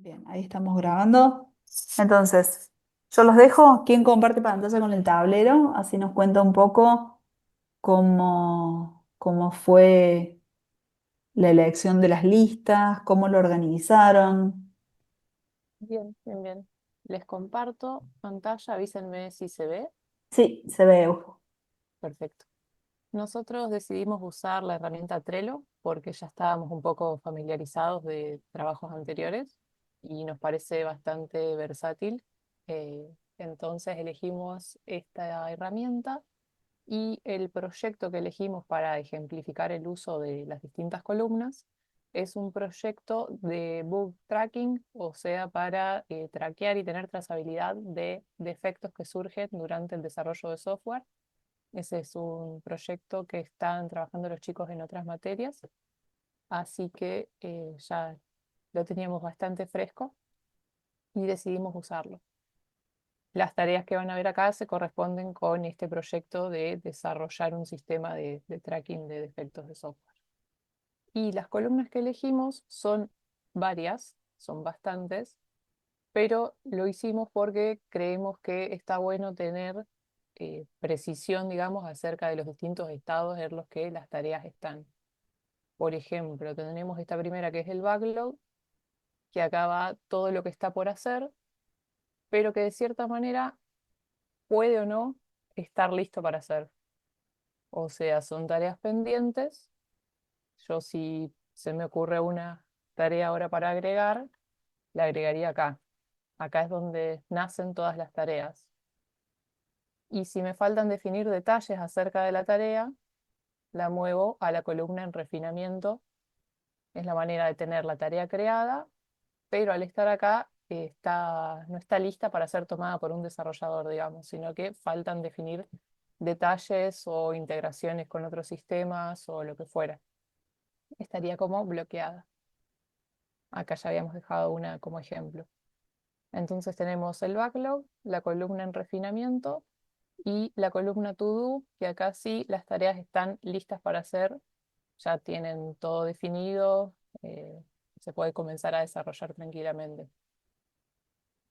Bien, ahí estamos grabando. Entonces, yo los dejo. ¿Quién comparte pantalla con el tablero? Así nos cuenta un poco cómo fue la elección de las listas, cómo lo organizaron. Bien, bien, bien. Les comparto pantalla, avísenme si se ve. Sí, se ve, Euge. Perfecto. Nosotros decidimos usar la herramienta Trello porque ya estábamos un poco familiarizados de trabajos anteriores y nos parece bastante versátil. Entonces elegimos esta herramienta y el proyecto que elegimos para ejemplificar el uso de las distintas columnas es un proyecto de bug tracking, o sea, para traquear y tener trazabilidad de defectos que surgen durante el desarrollo de software. Ese es un proyecto que están trabajando los chicos en otras materias, así que ya lo teníamos bastante fresco y decidimos usarlo. Las tareas que van a ver acá se corresponden con este proyecto de desarrollar un sistema de tracking de defectos de software. Y las columnas que elegimos son varias, son bastantes, pero lo hicimos porque creemos que está bueno tener precisión, digamos, acerca de los distintos estados en los que las tareas están. Por ejemplo, tenemos esta primera que es el backlog, que acaba todo lo que está por hacer, pero que de cierta manera puede o no estar listo para hacer. O sea, son tareas pendientes. Yo si se me ocurre una tarea ahora para agregar, la agregaría acá. Acá es donde nacen todas las tareas. Y si me faltan definir detalles acerca de la tarea, la muevo a la columna en refinamiento. Es la manera de tener la tarea creada, pero al estar acá no está lista para ser tomada por un desarrollador, digamos, sino que faltan definir detalles o integraciones con otros sistemas o lo que fuera. Estaría como bloqueada. Acá ya habíamos dejado una como ejemplo. Entonces tenemos el backlog, la columna en refinamiento y la columna to do, que acá sí las tareas están listas para hacer, ya tienen todo definido, se puede comenzar a desarrollar tranquilamente.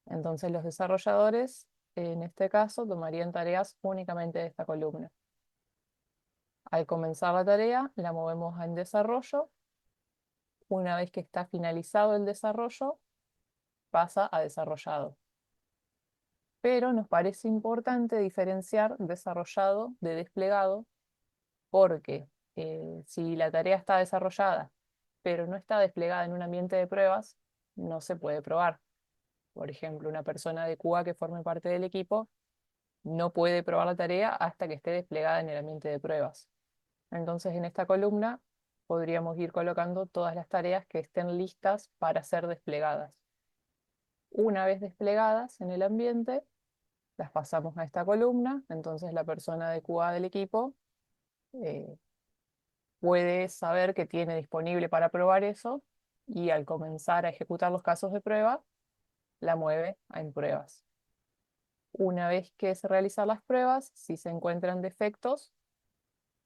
Entonces los desarrolladores, en este caso, tomarían tareas únicamente de esta columna. Al comenzar la tarea, la movemos en desarrollo. Una vez que está finalizado el desarrollo, pasa a desarrollado. Pero nos parece importante diferenciar desarrollado de desplegado porque si la tarea está desarrollada, pero no está desplegada en un ambiente de pruebas, no se puede probar. Por ejemplo, una persona de QA que forme parte del equipo no puede probar la tarea hasta que esté desplegada en el ambiente de pruebas. Entonces, en esta columna podríamos ir colocando todas las tareas que estén listas para ser desplegadas. Una vez desplegadas en el ambiente, las pasamos a esta columna, entonces la persona de QA del equipo eh, puede saber que tiene disponible para probar eso y al comenzar a ejecutar los casos de prueba, la mueve en pruebas. Una vez que se realizan las pruebas, si se encuentran defectos,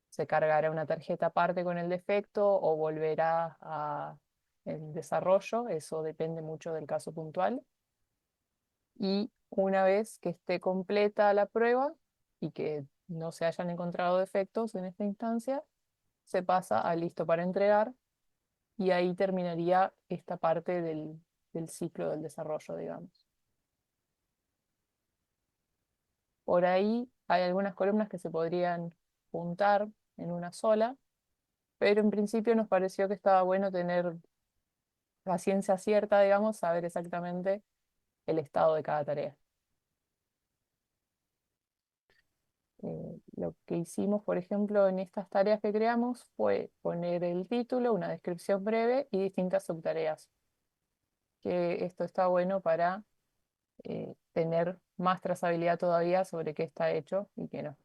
se cargará una tarjeta aparte con el defecto o volverá a el desarrollo, eso depende mucho del caso puntual. Y una vez que esté completa la prueba y que no se hayan encontrado defectos en esta instancia, se pasa a listo para entregar y ahí terminaría esta parte del ciclo del desarrollo, digamos. Por ahí hay algunas columnas que se podrían juntar en una sola, pero en principio nos pareció que estaba bueno tener la ciencia cierta, digamos, saber exactamente el estado de cada tarea. Lo que hicimos, por ejemplo, en estas tareas que creamos fue poner el título, una descripción breve y distintas subtareas, que esto está bueno para tener más trazabilidad todavía sobre qué está hecho y qué no.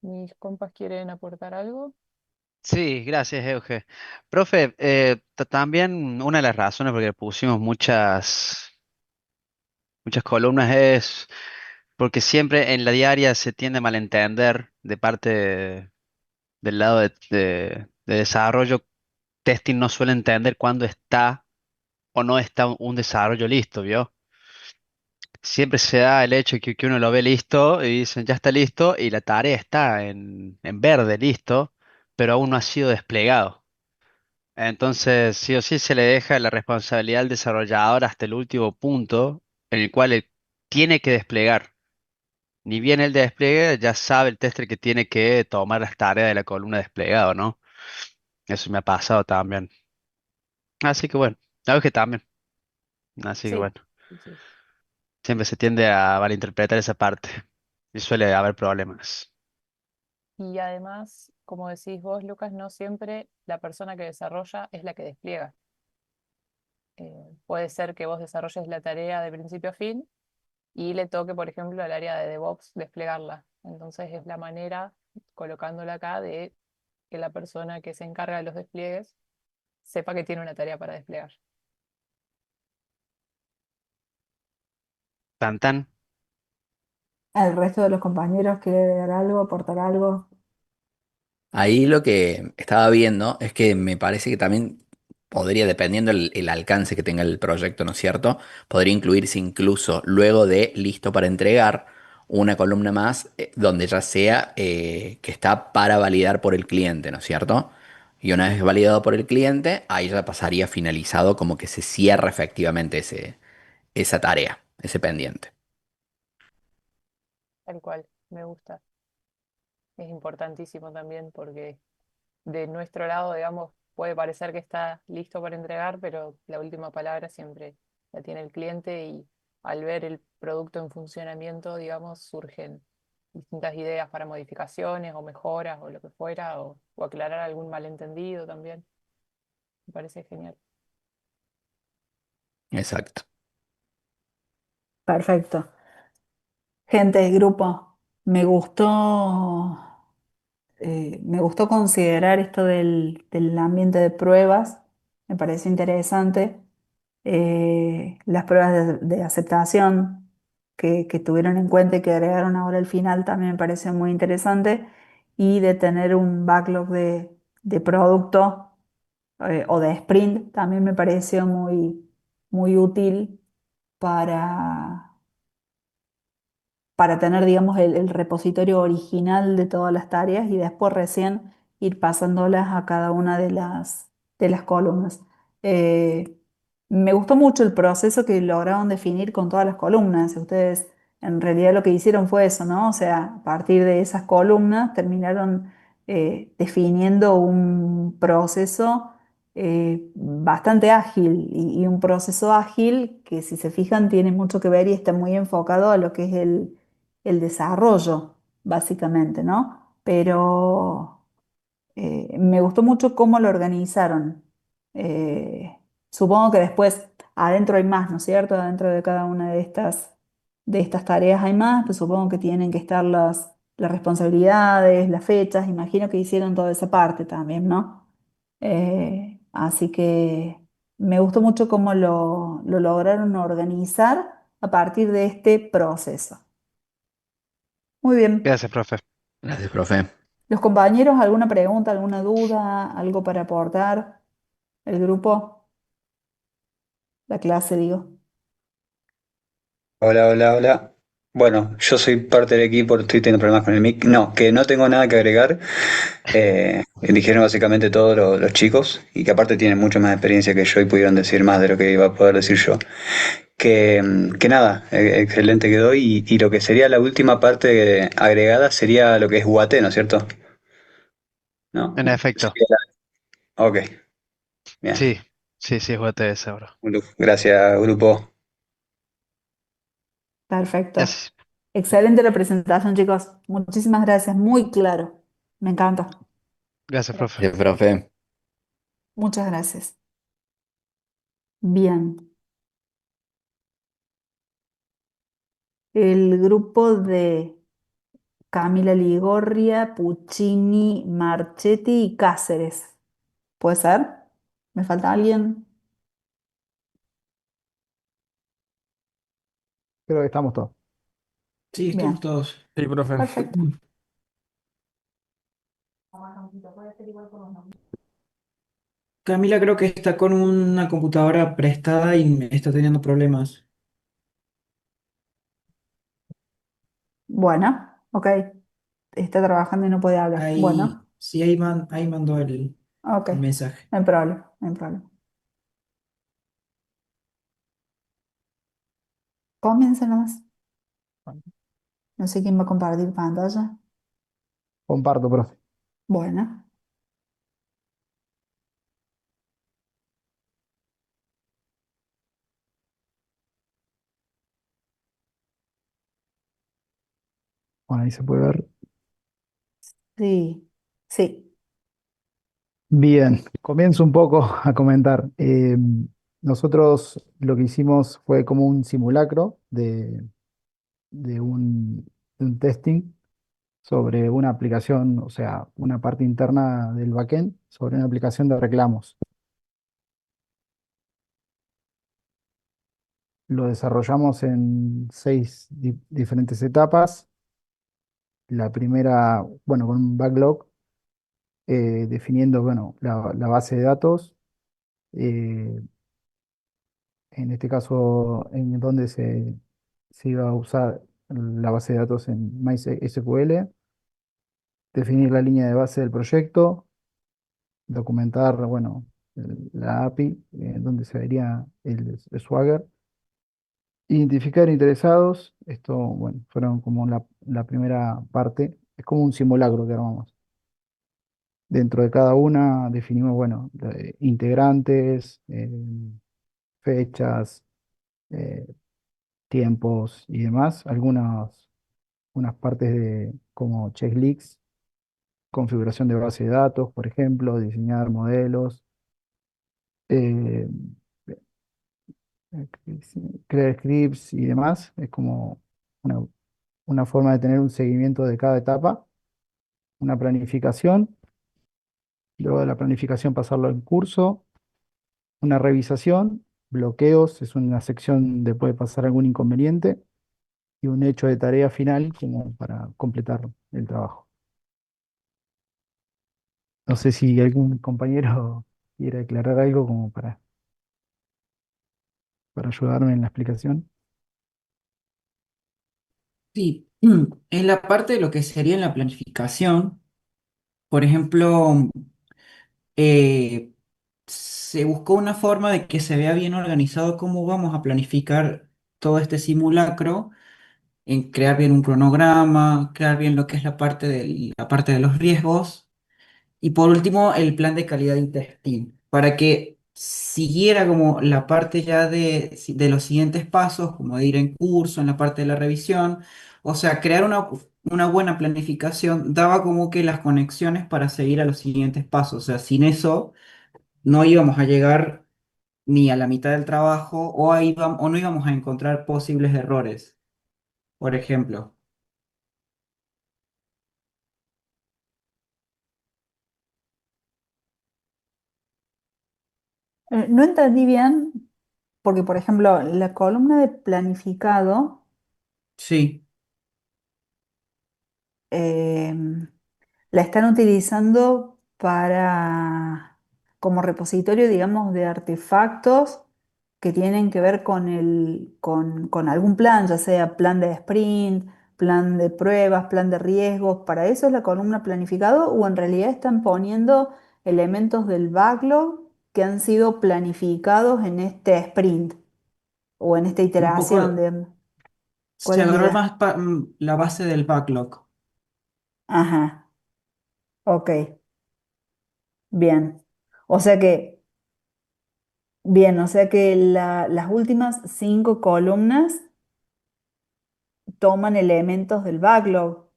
¿Mis compas quieren aportar algo? Sí, gracias, Euge. Profe, también una de las razones por las que pusimos muchas columnas es porque siempre en la diaria se tiende a malentender del lado de desarrollo testing no suele entender cuándo está o no está un desarrollo listo, ¿vio? Siempre se da el hecho que uno lo ve listo y dicen ya está listo y la tarea está en verde, listo, pero aún no ha sido desplegado. Entonces, sí o sí se le deja la responsabilidad al desarrollador hasta el último punto en el cual él tiene que desplegar. Ni bien el despliegue, ya sabe el tester que tiene que tomar las tareas de la columna desplegado, ¿no? Eso me ha pasado también. Así que bueno, algo que también. Así que Sí, bueno, sí, sí. siempre se tiende a malinterpretar esa parte y suele haber problemas. Y además, como decís vos, Lucas, no siempre la persona que desarrolla es la que despliega. Puede ser que vos desarrolles la tarea de principio a fin y le toque, por ejemplo, al área de DevOps desplegarla. Entonces es la manera, colocándola acá, de que la persona que se encarga de los despliegues sepa que tiene una tarea para desplegar. Tan tan. ¿El resto de los compañeros quiere dar algo, aportar algo? Ahí lo que estaba viendo es que me parece que también podría, dependiendo el alcance que tenga el proyecto, ¿no es cierto? Podría incluirse incluso luego de listo para entregar una columna más donde ya sea que está para validar por el cliente, ¿no es cierto? Y una vez validado por el cliente, ahí ya pasaría finalizado como que se cierra efectivamente esa tarea, ese pendiente. Tal cual, me gusta. Es importantísimo también porque de nuestro lado, digamos, puede parecer que está listo para entregar, pero la última palabra siempre la tiene el cliente y al ver el producto en funcionamiento, digamos, surgen distintas ideas para modificaciones o mejoras o lo que fuera, o aclarar algún malentendido también. Me parece genial. Exacto. Perfecto. Gente del grupo, me gustó considerar esto del ambiente de pruebas, me parece interesante. Las pruebas de aceptación que tuvieron en cuenta y que agregaron ahora al final también me parece muy interesante. Y de tener un backlog de producto o de sprint también me pareció muy útil para para tener, digamos, el repositorio original de todas las tareas y después recién ir pasándolas a cada una de las columnas. Eh, Me gustó mucho el proceso que lograron definir con todas las columnas. Ustedes en realidad lo que hicieron fue eso, ¿no? O sea, a partir de esas columnas terminaron definiendo un proceso bastante ágil y un proceso ágil que si se fijan tiene mucho que ver y está muy enfocado a lo que es el desarrollo, básicamente, ¿no? Pero me gustó mucho cómo lo organizaron. Eh, Supongo que después adentro hay más, ¿no es cierto? Adentro de cada una de estas tareas hay más, pues supongo que tienen que estar las responsabilidades, las fechas, imagino que hicieron toda esa parte también, ¿no? Así que me gustó mucho cómo lo lograron organizar a partir de este proceso. Muy bien. Gracias, profe. Gracias, profe. ¿Los compañeros, alguna pregunta, alguna duda, algo para aportar? ¿El grupo? La clase, digo. Hola, hola, hola. Bueno, yo soy parte del equipo, estoy teniendo problemas con el mic. No, que no tengo nada que agregar. Dijeron básicamente todos los chicos y que aparte tienen mucha más experiencia que yo y pudieron decir más de lo que iba a poder decir yo. Que nada, excelente quedó y lo que sería la última parte agregada sería lo que es UAT, ¿no es cierto? ¿No? En efecto. Sería ok, bien. Sí, sí, sí, es UTS, bro. Gracias, grupo. Perfecto. Gracias, Excelente la presentación, chicos. Muchísimas gracias. Muy claro. Me encanta. gracias, profe. Gracias, profe. Muchas gracias. Bien. El grupo de Camila Ligorria, Puccini, Marchetti y Cáceres. ¿Puede ser? ¿Me falta alguien? Creo que estamos todos. Sí, estamos Bien. todos. Sí, profe. Perfecto. Camila creo que está con una computadora prestada y está teniendo problemas. Bueno, ok. Está trabajando y no puede hablar. Ahí, Bueno, sí, ahí mandó ok. el mensaje. No hay problema, no hay problema. Comienza nomás. No sé quién va a compartir pantalla. Comparto, profe. Bueno, Bueno, ahí se puede ver. sí, sí. Bien, comienzo un poco a comentar. Nosotros lo que hicimos fue como un simulacro de de un testing sobre una aplicación, o sea, una parte interna del backend, sobre una aplicación de reclamos. Lo desarrollamos en diferentes etapas. La primera, bueno, con un backlog, definiendo, bueno, la base de datos. eh, en este caso, en donde se iba a usar la base de datos en MySQL, definir la línea de base del proyecto, documentar, bueno, la API, donde se vería el Swagger, identificar interesados. Esto, bueno, fueron como la primera parte, es como un simulacro que armamos. Dentro de cada una definimos, bueno, integrantes, fechas, eh, tiempos y demás, unas partes como checklists, configuración de base de datos, por ejemplo, diseñar modelos, eh, crear scripts y demás. Es como una, una forma de tener un seguimiento de cada etapa, una planificación, luego de la planificación pasarlo en curso, una revisación, bloqueos, es una sección donde puede pasar algún inconveniente, y un hecho de tarea final como para completar el trabajo. No sé si algún compañero quiere aclarar algo como para ayudarme en la explicación. Sí, en la parte de lo que sería en la planificación, por ejemplo, eh, se buscó una forma de que se vea bien organizado cómo vamos a planificar todo este simulacro, en crear bien un cronograma, crear bien lo que es la parte de los riesgos. Y por último, el plan de calidad y testing, para que siguiera como la parte ya de los siguientes pasos, como de ir en curso, en la parte de la revisión. O sea, crear una buena planificación daba como que las conexiones para seguir a los siguientes pasos. O sea, sin eso no íbamos a llegar ni a la mitad del trabajo o no íbamos a encontrar posibles errores, por ejemplo. No entendí bien, porque por ejemplo, la columna de planificado Sí, em, la están utilizando para, como repositorio, digamos, de artefactos que tienen que ver con con algún plan, ya sea plan de sprint, plan de pruebas, plan de riesgos. ¿Para eso es la columna planificado o en realidad están poniendo elementos del backlog que han sido planificados en este sprint o en esta un iteración poco de... ¿Cuál se es la agarró idea? más la base del backlog. Ajá, ok, bien. O sea que... Bien, o sea que las últimas 5 columnas toman elementos del backlog.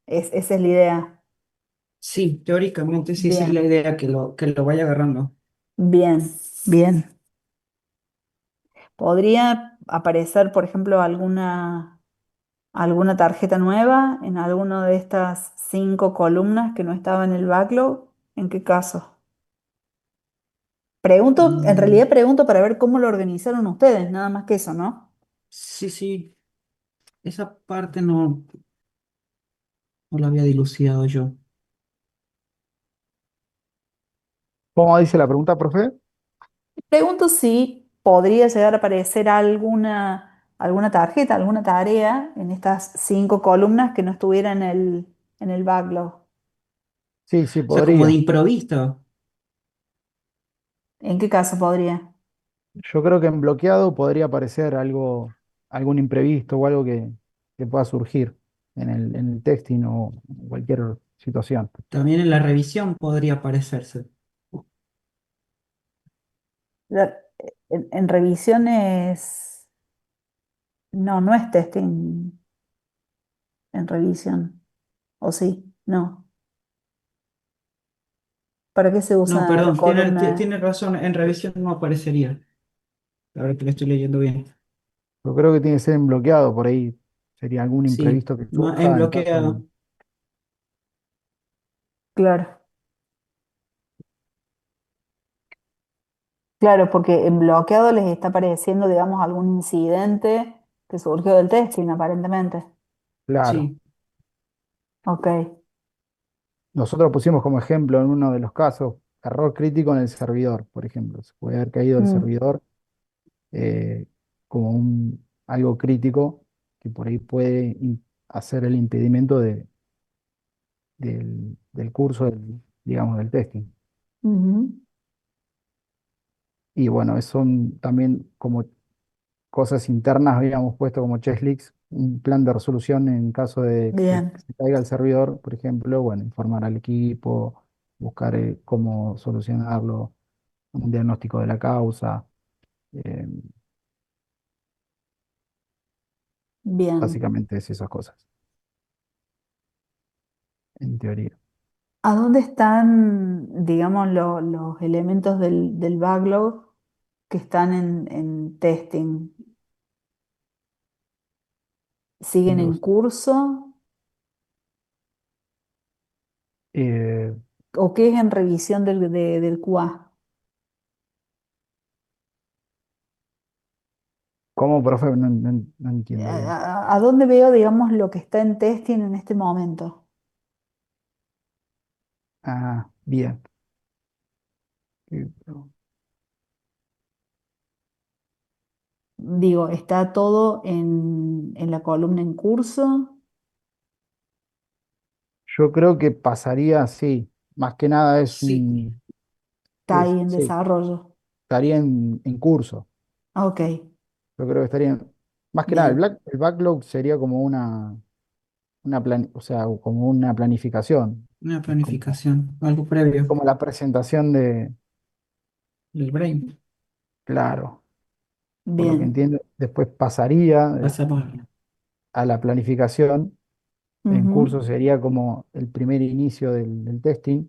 Esa es la idea. Sí, teóricamente sí, esa es la Bien, idea, que lo vaya agarrando. bien, bien. ¿Podría aparecer, por ejemplo, alguna tarjeta nueva en alguna de estas 5 columnas que no estaba en el backlog? ¿En qué caso? Pregunto, en Mm, realidad pregunto para ver cómo lo organizaron ustedes, nada más que eso, ¿no? sí, sí, esa parte no la había dilucidado yo. ¿Cómo dice la pregunta, profe? Pregunto si podría llegar a aparecer alguna tarjeta, alguna tarea en estas 5 columnas que no estuviera en el backlog. Sí, sí, O sea, como de podría. improviso. ¿En qué caso podría? Yo creo que en bloqueado podría aparecer algo, algún imprevisto o algo que pueda surgir en el testing o cualquier situación. También en la revisión podría aparecerse. La- en revisiones, no, no es testing en revisión. ¿O sí? No. ¿Para qué se No, usa la perdón, columna? tiene razón, en revisión no aparecería. Ahora que lo estoy leyendo bien. Yo creo que tiene que ser en bloqueado, por ahí sería algún Sí, imprevisto que en surja en caso de... bloqueado. Claro, claro, porque en bloqueado les está apareciendo, digamos, algún incidente que surgió del testing, aparentemente. Claro. Sí, Ok. Nosotros pusimos como ejemplo en uno de los casos, error crítico en el servidor, por ejemplo. Se puede haber caído el Mm, servidor como algo crítico que por ahí puede hacer el impedimento del curso, digamos, del testing. ujú. Y bueno, son también como cosas internas, habíamos puesto como checklist, un plan de resolución en caso de que Bien, se caiga el servidor, por ejemplo, bueno, informar al equipo, buscar cómo solucionarlo, un diagnóstico de la causa, eh, bien. básicamente es esas cosas, en teoría. ¿A dónde están, digamos, los elementos del backlog que están en testing? ¿Siguen en Los, curso? eh, ¿O qué es en revisión del QA? ¿Cómo, profe? No entiendo bien. A dónde veo, digamos, lo que está en testing en este momento? Ah, bien. Eh, Digo, ¿está todo en la columna en curso? Yo creo que pasaría así. Más que nada sí, Está ahí en sí, desarrollo. estaría en curso. Ok, Yo creo que estaría, más que nada, bien, el backlog sería como o sea, como una planificación. una Es como, planificación, algo previo. como la presentación de, El brain. claro, por lo que bien. entiendo, después pasaría Pasamos. a la planificación. En Ujú, curso sería como el primer inicio del testing,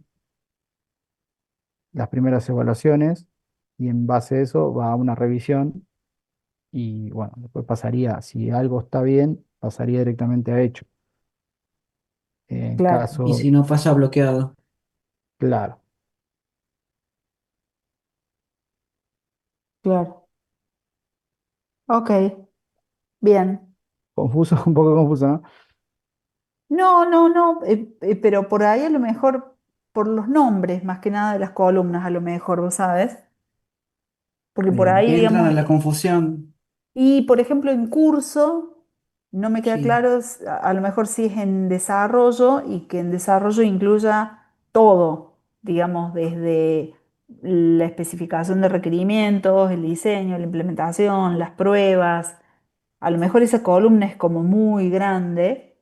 las primeras evaluaciones, y en base a eso va a una revisión. Y bueno, después pasaría, si algo está bien, pasaría directamente a hecho. En claro, Y caso, si no pasa bloqueado. claro, claro. Ok, bien. confuso, un poco confuso, ¿no? No, no, no, pero por ahí a lo mejor, por los nombres más que nada de las columnas, a lo mejor, ¿vos sabes? Porque por Bien, ahí, Entran digamos, a la confusión. y por ejemplo en curso, no me queda Sí, claro, a lo mejor si es en desarrollo y que en desarrollo incluya todo, digamos, desde la especificación de requerimientos, el diseño, la implementación, las pruebas. A lo mejor esa columna es como muy grande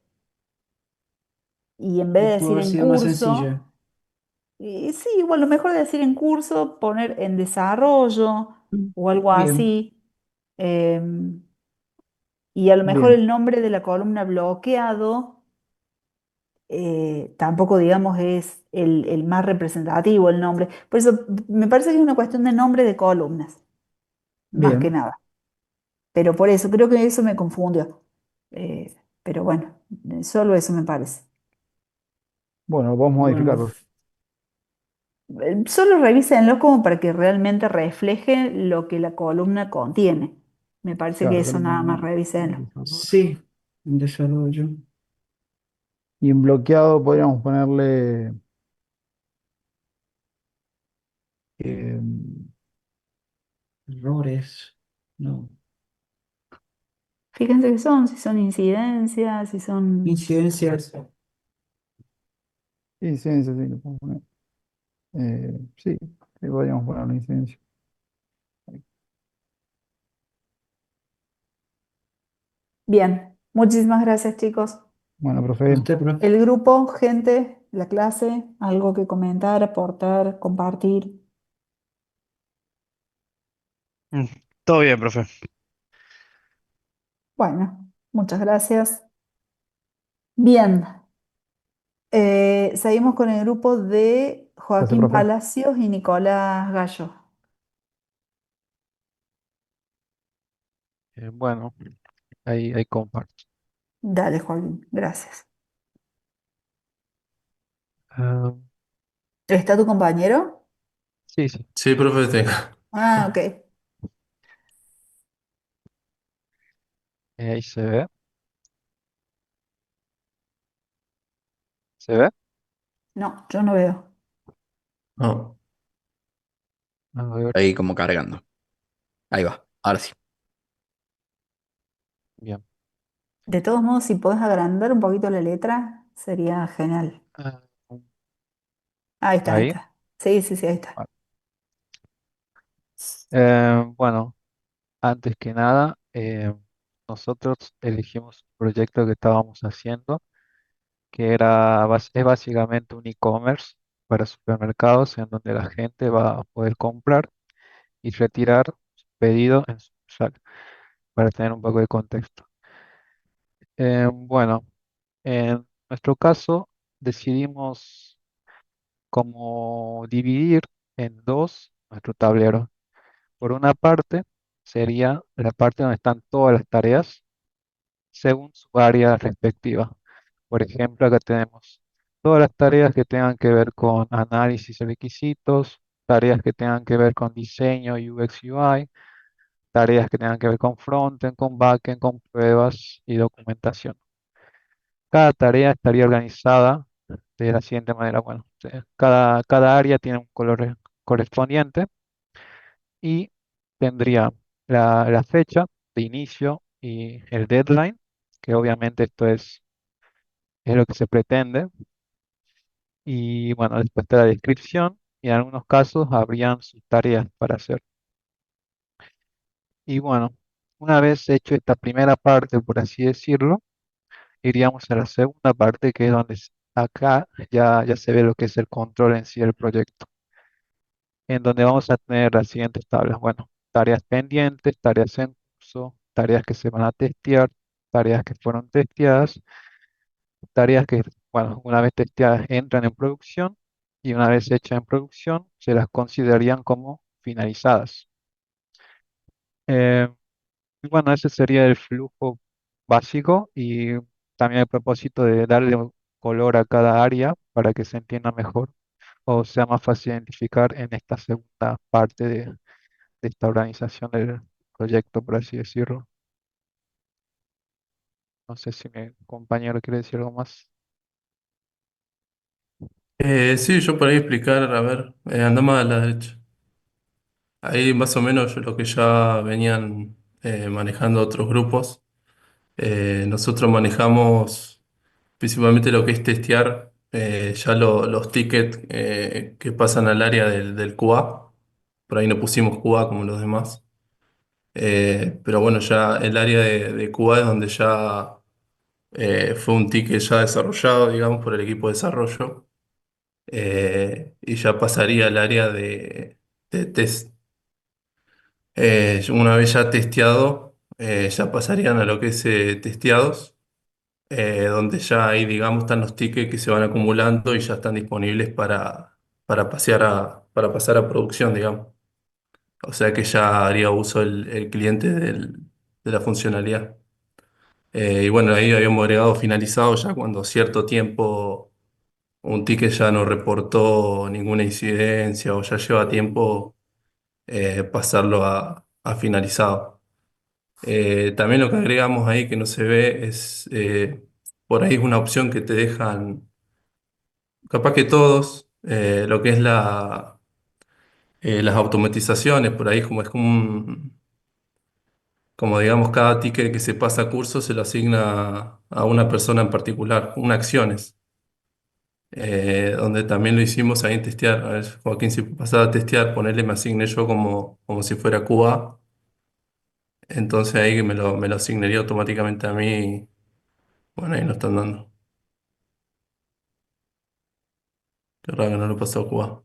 y en vez y de pudo decir haber en sido más sencilla. curso, y sí, o a lo mejor decir en curso, poner en desarrollo o algo Bien, así. em, y a lo mejor bien, el nombre de la columna bloqueado tampoco, digamos, es el más representativo el nombre. Por eso me parece que es una cuestión de nombre de columnas, más que bien. nada. Pero por eso, creo que eso me confundió. Pero bueno, solo eso me parece. Bueno, lo podemos modificar, bueno, profe. Solo revísenlo como para que realmente refleje lo que la columna contiene. Me parece que Claro, eso nada más columna en revísenlo. desarrollo. sí, en desarrollo. Y en bloqueado podríamos ponerle Errores. No. Fíjense qué son, si son incidencias, si son... Incidencias. Incidencia, sí, lo podemos poner. Sí, sí, podríamos poner una incidencia. Bien, muchísimas gracias, chicos. Bueno, A profe, usted, profe. El grupo, gente, la clase, algo que comentar, aportar, compartir. Mm, todo bien, profe. Bueno, muchas gracias. Bien, seguimos con el grupo de gracias, Joaquín profe. Palacios y Nicolás Gallo. Bueno, ahí comparto. Dale, Joaquín, gracias. Ah, ¿Está tu compañero? sí, sí, Sí, profe, Ah, ok. ahí se ve. ¿Se ve? No, yo no veo. no. A ver, Ahí como cargando. Ahí va, ahora sí. bien. De todos modos, si podés agrandar un poquito la letra, sería genial. Ah, Ahí está, ahí ahí. está. Sí, sí, sí, ahí está. Bueno, bueno, antes que nada, nosotros elegimos un proyecto que estábamos haciendo, que es básicamente un e-commerce para supermercados en donde la gente va a poder comprar y retirar su pedido en su sucursal, para tener un poco de contexto. Bueno, en nuestro caso decidimos como dividir en dos nuestro tablero. Por una parte sería la parte donde están todas las tareas según su área respectiva. Por ejemplo, acá tenemos todas las tareas que tengan que ver con análisis de requisitos, tareas que tengan que ver con diseño UX UI, tareas que tengan que ver con frontend, con backend, con pruebas y documentación. Cada tarea estaría organizada de la siguiente manera. Bueno, cada área tiene un color correspondiente y tendría la fecha de inicio y el deadline, que obviamente esto es lo que se pretende. Y bueno, después está la descripción y en algunos casos habrían sus tareas para hacer. Y bueno, una vez hecho esta primera parte, por así decirlo, iríamos a la segunda parte, que es donde acá ya se ve lo que es el control en sí del proyecto, en donde vamos a tener las siguientes tablas. Bueno, tareas pendientes, tareas en curso, tareas que se van a testear, tareas que fueron testeadas, tareas que, bueno, una vez testeadas entran en producción y una vez hechas en producción se las considerarían como finalizadas. Eh, y bueno, ese sería el flujo básico y también el propósito de darle un color a cada área para que se entienda mejor o sea más fácil identificar en esta segunda parte de esta organización del proyecto, por así decirlo. No sé si mi compañero quiere decir algo más. Sí, yo por ahí explicar, a ver, andamos a la derecha. Ahí más o menos lo que ya venían manejando otros grupos. Nosotros manejamos principalmente lo que es testear ya los tickets que pasan al área del QA. Por ahí no pusimos QA como los demás. Pero bueno, ya el área de QA es donde ya fue un ticket ya desarrollado, digamos, por el equipo de desarrollo. Y ya pasaría al área de test. Una vez ya testeado, ya pasarían a lo que es testeados, donde ya ahí, digamos, están los tickets que se van acumulando y ya están disponibles para pasar a producción, digamos. O sea que ya haría uso el cliente de la funcionalidad. Y bueno, ahí habíamos agregado finalizado ya cuando cierto tiempo un ticket ya no reportó ninguna incidencia o ya lleva tiempo pasarlo a finalizado. También lo que agregamos ahí que no se ve es, por ahí es una opción que te dejan, capaz que todos, lo que es las automatizaciones, por ahí como es como como digamos, cada ticket que se pasa a curso se lo asigna a una persona en particular, una acciones, donde también lo hicimos ahí en testear. A ver, Joaquín, si pasaba a testear, ponerle me asigné yo como si fuera QA, entonces ahí me lo asignaría automáticamente a mí. Bueno, ahí no están dando. Qué raro que no lo pasó a QA.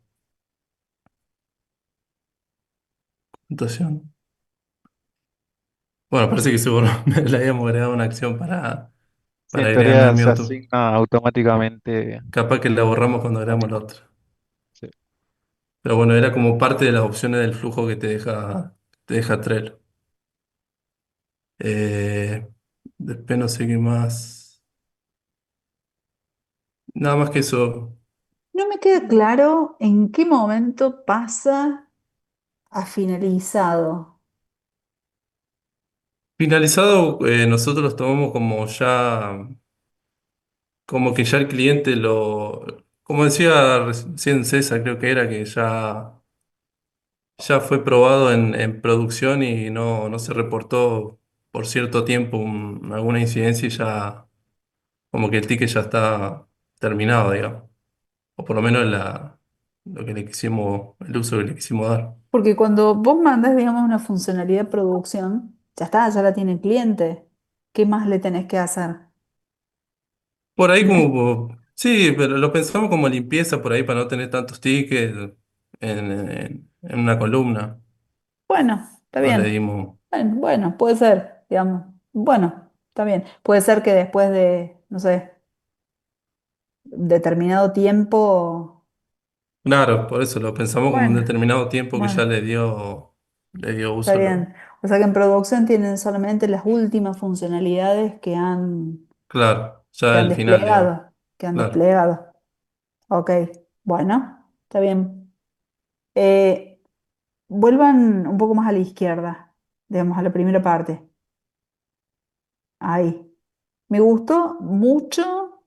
Computación. Bueno, parece que seguro le habíamos agregado una acción Sí, para en agregarme a teoría mí se auto. asigna automáticamente. Capaz que la borramos cuando agregamos la otra. Sí. Pero bueno, era como parte de las opciones del flujo que te deja Trello. Eh, Después no sé qué más. Nada más que eso. No me queda claro en qué momento pasa a finalizado. Finalizado, nosotros los tomamos como ya, como que ya el cliente como decía recién César, creo que era que ya fue probado en producción y no se reportó por cierto tiempo alguna incidencia y ya como que el ticket ya está terminado, digamos. O por lo menos lo que le quisimos, el uso que le quisimos dar. Porque cuando vos mandás, digamos, una funcionalidad de producción, ya está, ya la tiene el cliente. ¿Qué más le tenés que hacer? Por ahí sí, pero lo pensamos como limpieza por ahí para no tener tantos tickets en una columna. Bueno, está No le bien. dimos, Bueno, puede ser, digamos. Bueno, está bien. Puede ser que después de, no sé, determinado tiempo. claro, por eso lo pensamos como un Bueno, determinado tiempo que ya bueno, le dio está uso. bien. O sea que en producción tienen solamente las últimas funcionalidades Claro, que ya han el final, digamos. desplegado, que han Claro. desplegado. Ok, bueno, está bien. Eh, Vuelvan un poco más a la izquierda, digamos, a la primera parte. Ahí. Me gustó mucho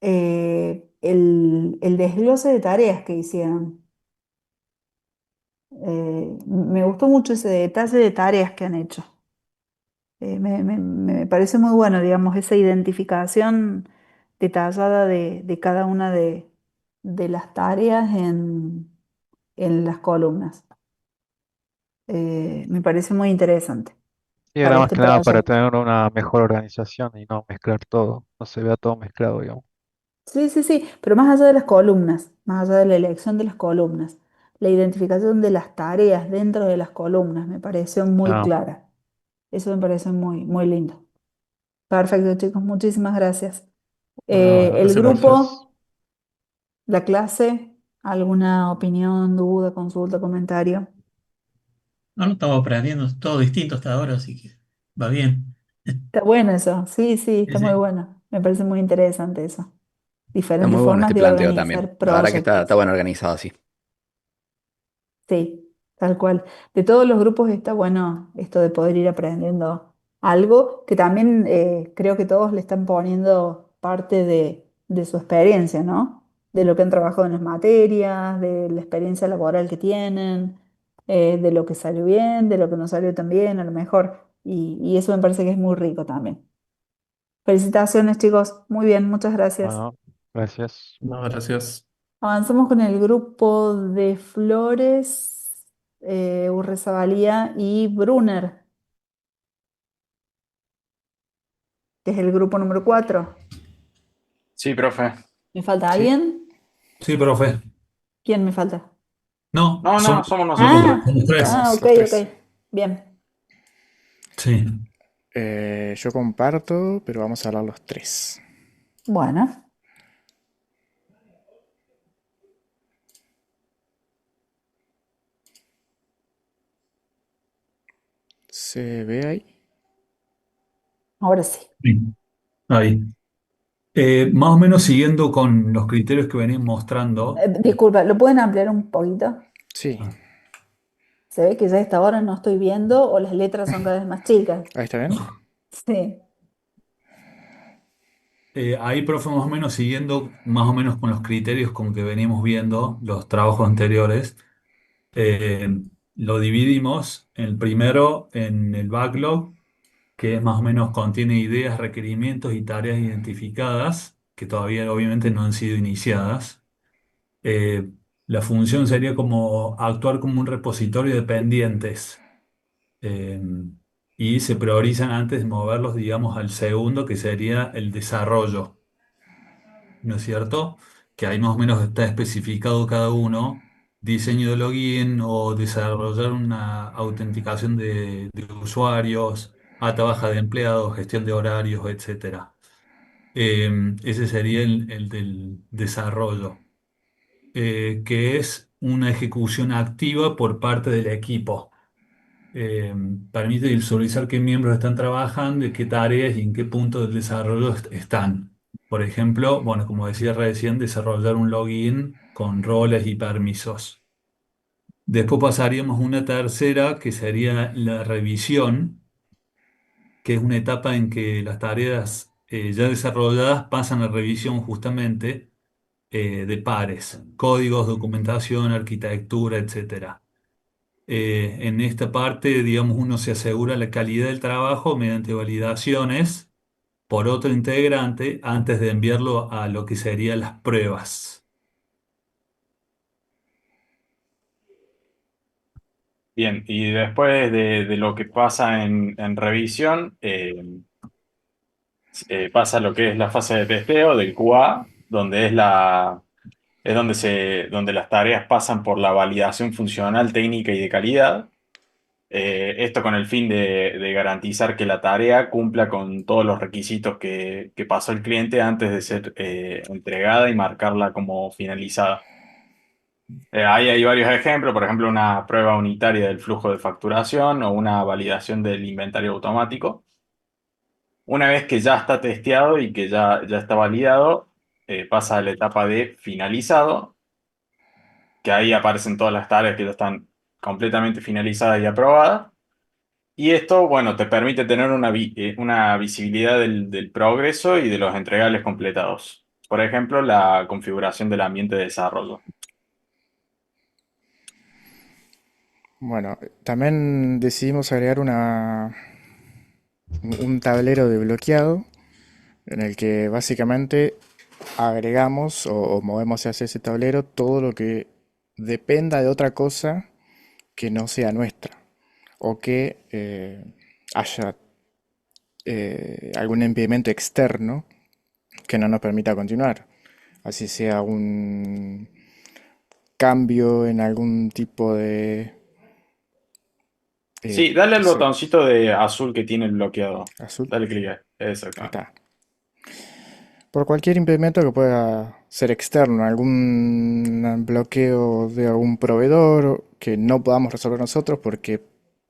el desglose de tareas que hicieron. Me gustó mucho ese detalle de tareas que han hecho. Me parece muy bueno, digamos, esa identificación detallada de cada una de las tareas en las columnas. Me parece muy interesante Y era para más este que nada para proyecto. tener una mejor organización y no mezclar todo, no se vea todo mezclado, digamos. Sí, sí, sí, pero más allá de las columnas, más allá de la elección de las columnas, la identificación de las tareas dentro de las columnas me pareció muy Ah, clara. Eso me parece muy, muy lindo. Perfecto, chicos, muchísimas gracias. bueno, El gracias. Gracias. grupo, la clase, ¿alguna opinión, duda, consulta, comentario? No, no estamos aprendiendo todo distinto hasta ahora, así que va bien. Está bueno eso, sí, sí, Sí, está muy sí. bueno. Me parece muy interesante eso. Está Diferentes muy bueno formas este de planteo también. organizar La verdad que está proyectos. bueno organizado así. Sí, tal cual. De todos los grupos está bueno esto de poder ir aprendiendo algo que también creo que todos le están poniendo parte de su experiencia, ¿no? De lo que han trabajado en las materias, de la experiencia laboral que tienen, de lo que salió bien, de lo que no salió tan bien, a lo mejor. Y eso me parece que es muy rico también. Felicitaciones, chicos. Muy bien, muchas gracias. Bueno, gracias. No, gracias. Avanzamos con el grupo de Flores, Urrezavalía y Brunner, que es el grupo número 4. Sí, profe. ¿Me falta Sí. alguien? Sí, profe. ¿Quién me falta? No, No, no, somos, somos nosotros. somos, Ah, somos tres. ok, Los ok. tres. Bien. Sí. Yo comparto, pero vamos a hablar los tres. Bueno, ¿Se ve ahí? ahora sí. Sí, ahí. Más o menos siguiendo con los criterios que venían mostrando. Disculpa, ¿lo pueden ampliar un poquito? Sí. Ah, Se ve que ya a esta hora no estoy viendo o las letras son cada vez más chicas. ¿Ahí está bien? Sí. ahí, profe, más o menos siguiendo más o menos con los criterios con que venimos viendo los trabajos anteriores. Eh, lo dividimos, el primero en el backlog, que más o menos contiene ideas, requerimientos y tareas identificadas, que todavía obviamente no han sido iniciadas. Eh, la función sería como actuar como un repositorio de pendientes, eh, y se priorizan antes de moverlos, digamos, al segundo, que sería el desarrollo, ¿no es cierto? Que ahí más o menos está especificado cada uno, diseño de login o desarrollar una autenticación de usuarios, ata baja de empleados, gestión de horarios, etcétera. Ese sería el del desarrollo, que es una ejecución activa por parte del equipo. eh, Permite visualizar qué miembros están trabajando y qué tareas y en qué punto del desarrollo están. Por ejemplo, bueno, como decía recién, desarrollar un login con roles y permisos. Después pasaríamos a una tercera, que sería la revisión, que es una etapa en que las tareas ya desarrolladas pasan a revisión justamente, de pares, códigos, documentación, arquitectura, etcétera. En esta parte, digamos, uno se asegura la calidad del trabajo mediante validaciones por otro integrante antes de enviarlo a lo que serían las pruebas. Bien, y después de lo que pasa en revisión, pasa lo que es la fase de testeo del QA, donde es donde las tareas pasan por la validación funcional, técnica y de calidad. Esto con el fin de garantizar que la tarea cumpla con todos los requisitos que pasó el cliente antes de ser entregada y marcarla como finalizada. Ahí hay varios ejemplos, por ejemplo, una prueba unitaria del flujo de facturación o una validación del inventario automático. Una vez que ya está testeado y que ya está validado, pasa a la etapa de finalizado, que ahí aparecen todas las tareas que ya están completamente finalizadas y aprobadas. Y esto, bueno, te permite tener una visibilidad del progreso y de los entregables completados. Por ejemplo, la configuración del ambiente de desarrollo. Bueno, también decidimos agregar un tablero de bloqueado en el que básicamente agregamos o movemos hacia ese tablero todo lo que dependa de otra cosa que no sea nuestra o que haya algún impedimento externo que no nos permita continuar. Así sea un cambio en algún tipo de... Sí, dale al sí, botoncito de azul que tiene el bloqueado. azul. Dale clic ahí. Ahí Exactamente. está. Por cualquier impedimento que pueda ser externo, algún bloqueo de algún proveedor que no podamos resolver nosotros porque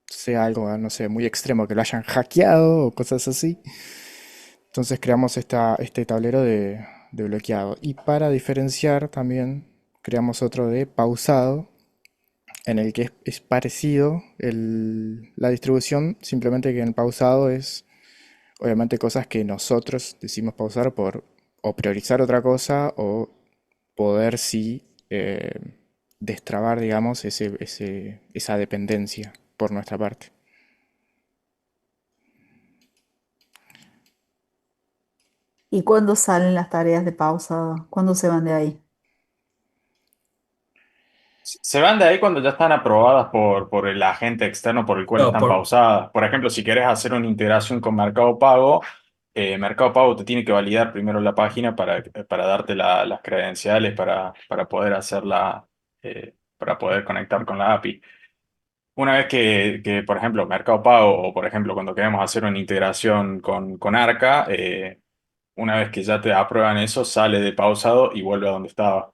sea algo, no sé, muy extremo, que lo hayan hackeado o cosas así. Entonces creamos este tablero de bloqueado. Y para diferenciar también creamos otro de pausado, en el que es parecido la distribución, simplemente que en pausado es obviamente cosas que nosotros decimos pausar por o priorizar otra cosa o poder sí destrabar, digamos, esa dependencia por nuestra parte. ¿Y cuándo salen las tareas de pausa? ¿Cuándo se van de ahí? Se van de ahí cuando ya están aprobadas por el agente externo por el cual Claro, están pausadas. Por ejemplo, si querés hacer una integración con Mercado Pago, Mercado Pago te tiene que validar primero la página para darte las credenciales para poder hacerla, para poder conectar con la API. Una vez que, por ejemplo, Mercado Pago o, por ejemplo, cuando queremos hacer una integración con Arca, una vez que ya te aprueban eso, sale de pausado y vuelve a donde estaba,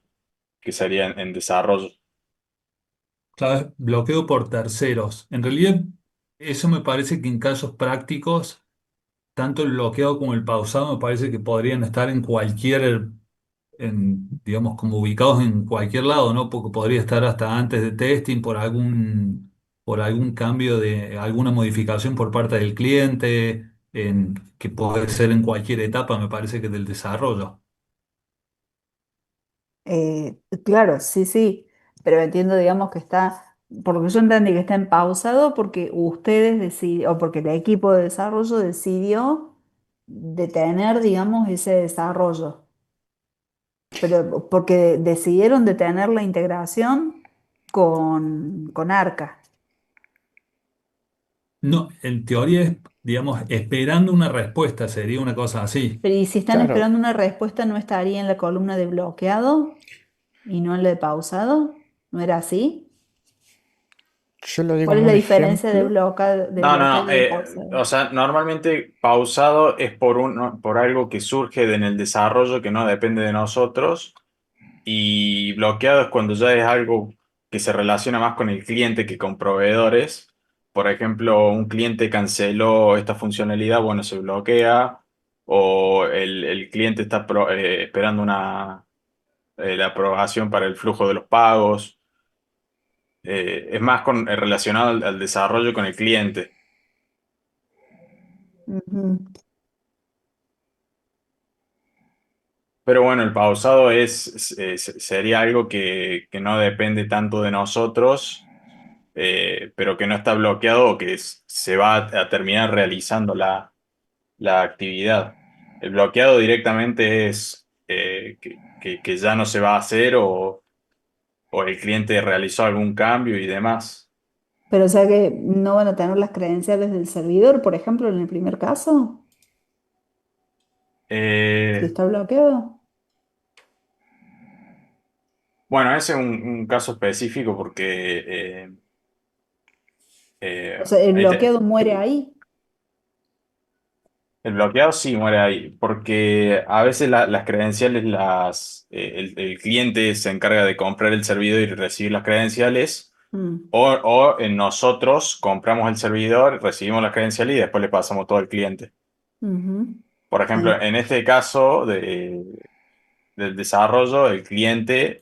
que sería en desarrollo. claro, bloqueo por terceros. En realidad, eso me parece que en casos prácticos, tanto el bloqueado como el pausado me parece que podrían estar en cualquier, digamos, como ubicados en cualquier lado, ¿no? Porque podría estar hasta antes de testing por algún cambio de alguna modificación por parte del cliente, que puede ser en cualquier etapa, me parece que del desarrollo. Claro, sí, sí, pero entiendo, digamos, que está porque yo entendí que está en pausado porque ustedes decidieron, o porque el equipo de desarrollo decidió detener, digamos, ese desarrollo, pero porque decidieron detener la integración con Arca. No, en teoría es, digamos, esperando una respuesta, sería una cosa así. Pero ¿y si están Claro, esperando una respuesta, no estaría en la columna de bloqueado y no en la de pausado? ¿No era así? yo lo digo ¿Cuál en es la un diferencia de ejemplo. de No, no, bloqueado no. y de pausado? O sea, normalmente pausado es por algo que surge en el desarrollo que no depende de nosotros. Y bloqueado es cuando ya es algo que se relaciona más con el cliente que con proveedores. Por ejemplo, un cliente canceló esta funcionalidad, bueno, se bloquea. O el cliente está esperando la aprobación para el flujo de los pagos. Es más relacionado al desarrollo con el cliente. Ujú. Pero bueno, el pausado sería algo que no depende tanto de nosotros, pero que no está bloqueado o que se va a terminar realizando la actividad. El bloqueado directamente es que ya no se va a hacer o el cliente realizó algún cambio y demás. Pero o sea que no van a tener las credenciales del servidor, por ejemplo, en el primer caso, si Eh, está bloqueado. bueno, ese es un caso específico porque O sea, el ahí bloqueado muere ahí. el bloqueado sí muere ahí, porque a veces las credenciales el cliente se encarga de comprar el servidor y recibir las credenciales, Mm, o nosotros compramos el servidor, recibimos las credenciales y después le pasamos todo al cliente. ujú. Por ejemplo, Sí. en este caso del desarrollo, el cliente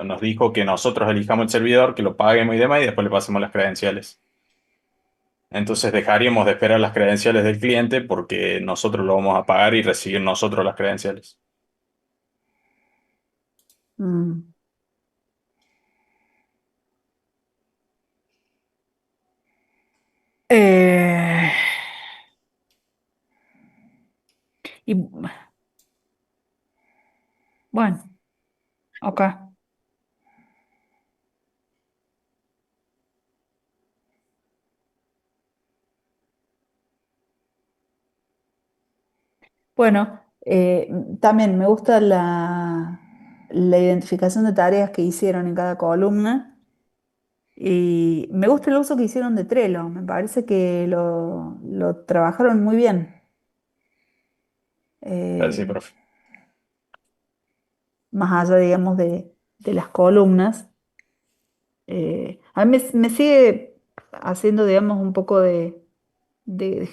nos dijo que nosotros elijamos el servidor, que lo paguemos y demás, y después le pasemos las credenciales. Entonces dejaríamos de esperar las credenciales del cliente porque nosotros lo vamos a pagar y recibir nosotros las credenciales. Mm. Eh, y bueno, ok. Bueno, también me gusta la identificación de tareas que hicieron en cada columna y me gusta el uso que hicieron de Trello. Me parece que lo trabajaron muy bien. Sí, Eh, profe. más allá, digamos, de las columnas. A mí me sigue haciendo, digamos, un poco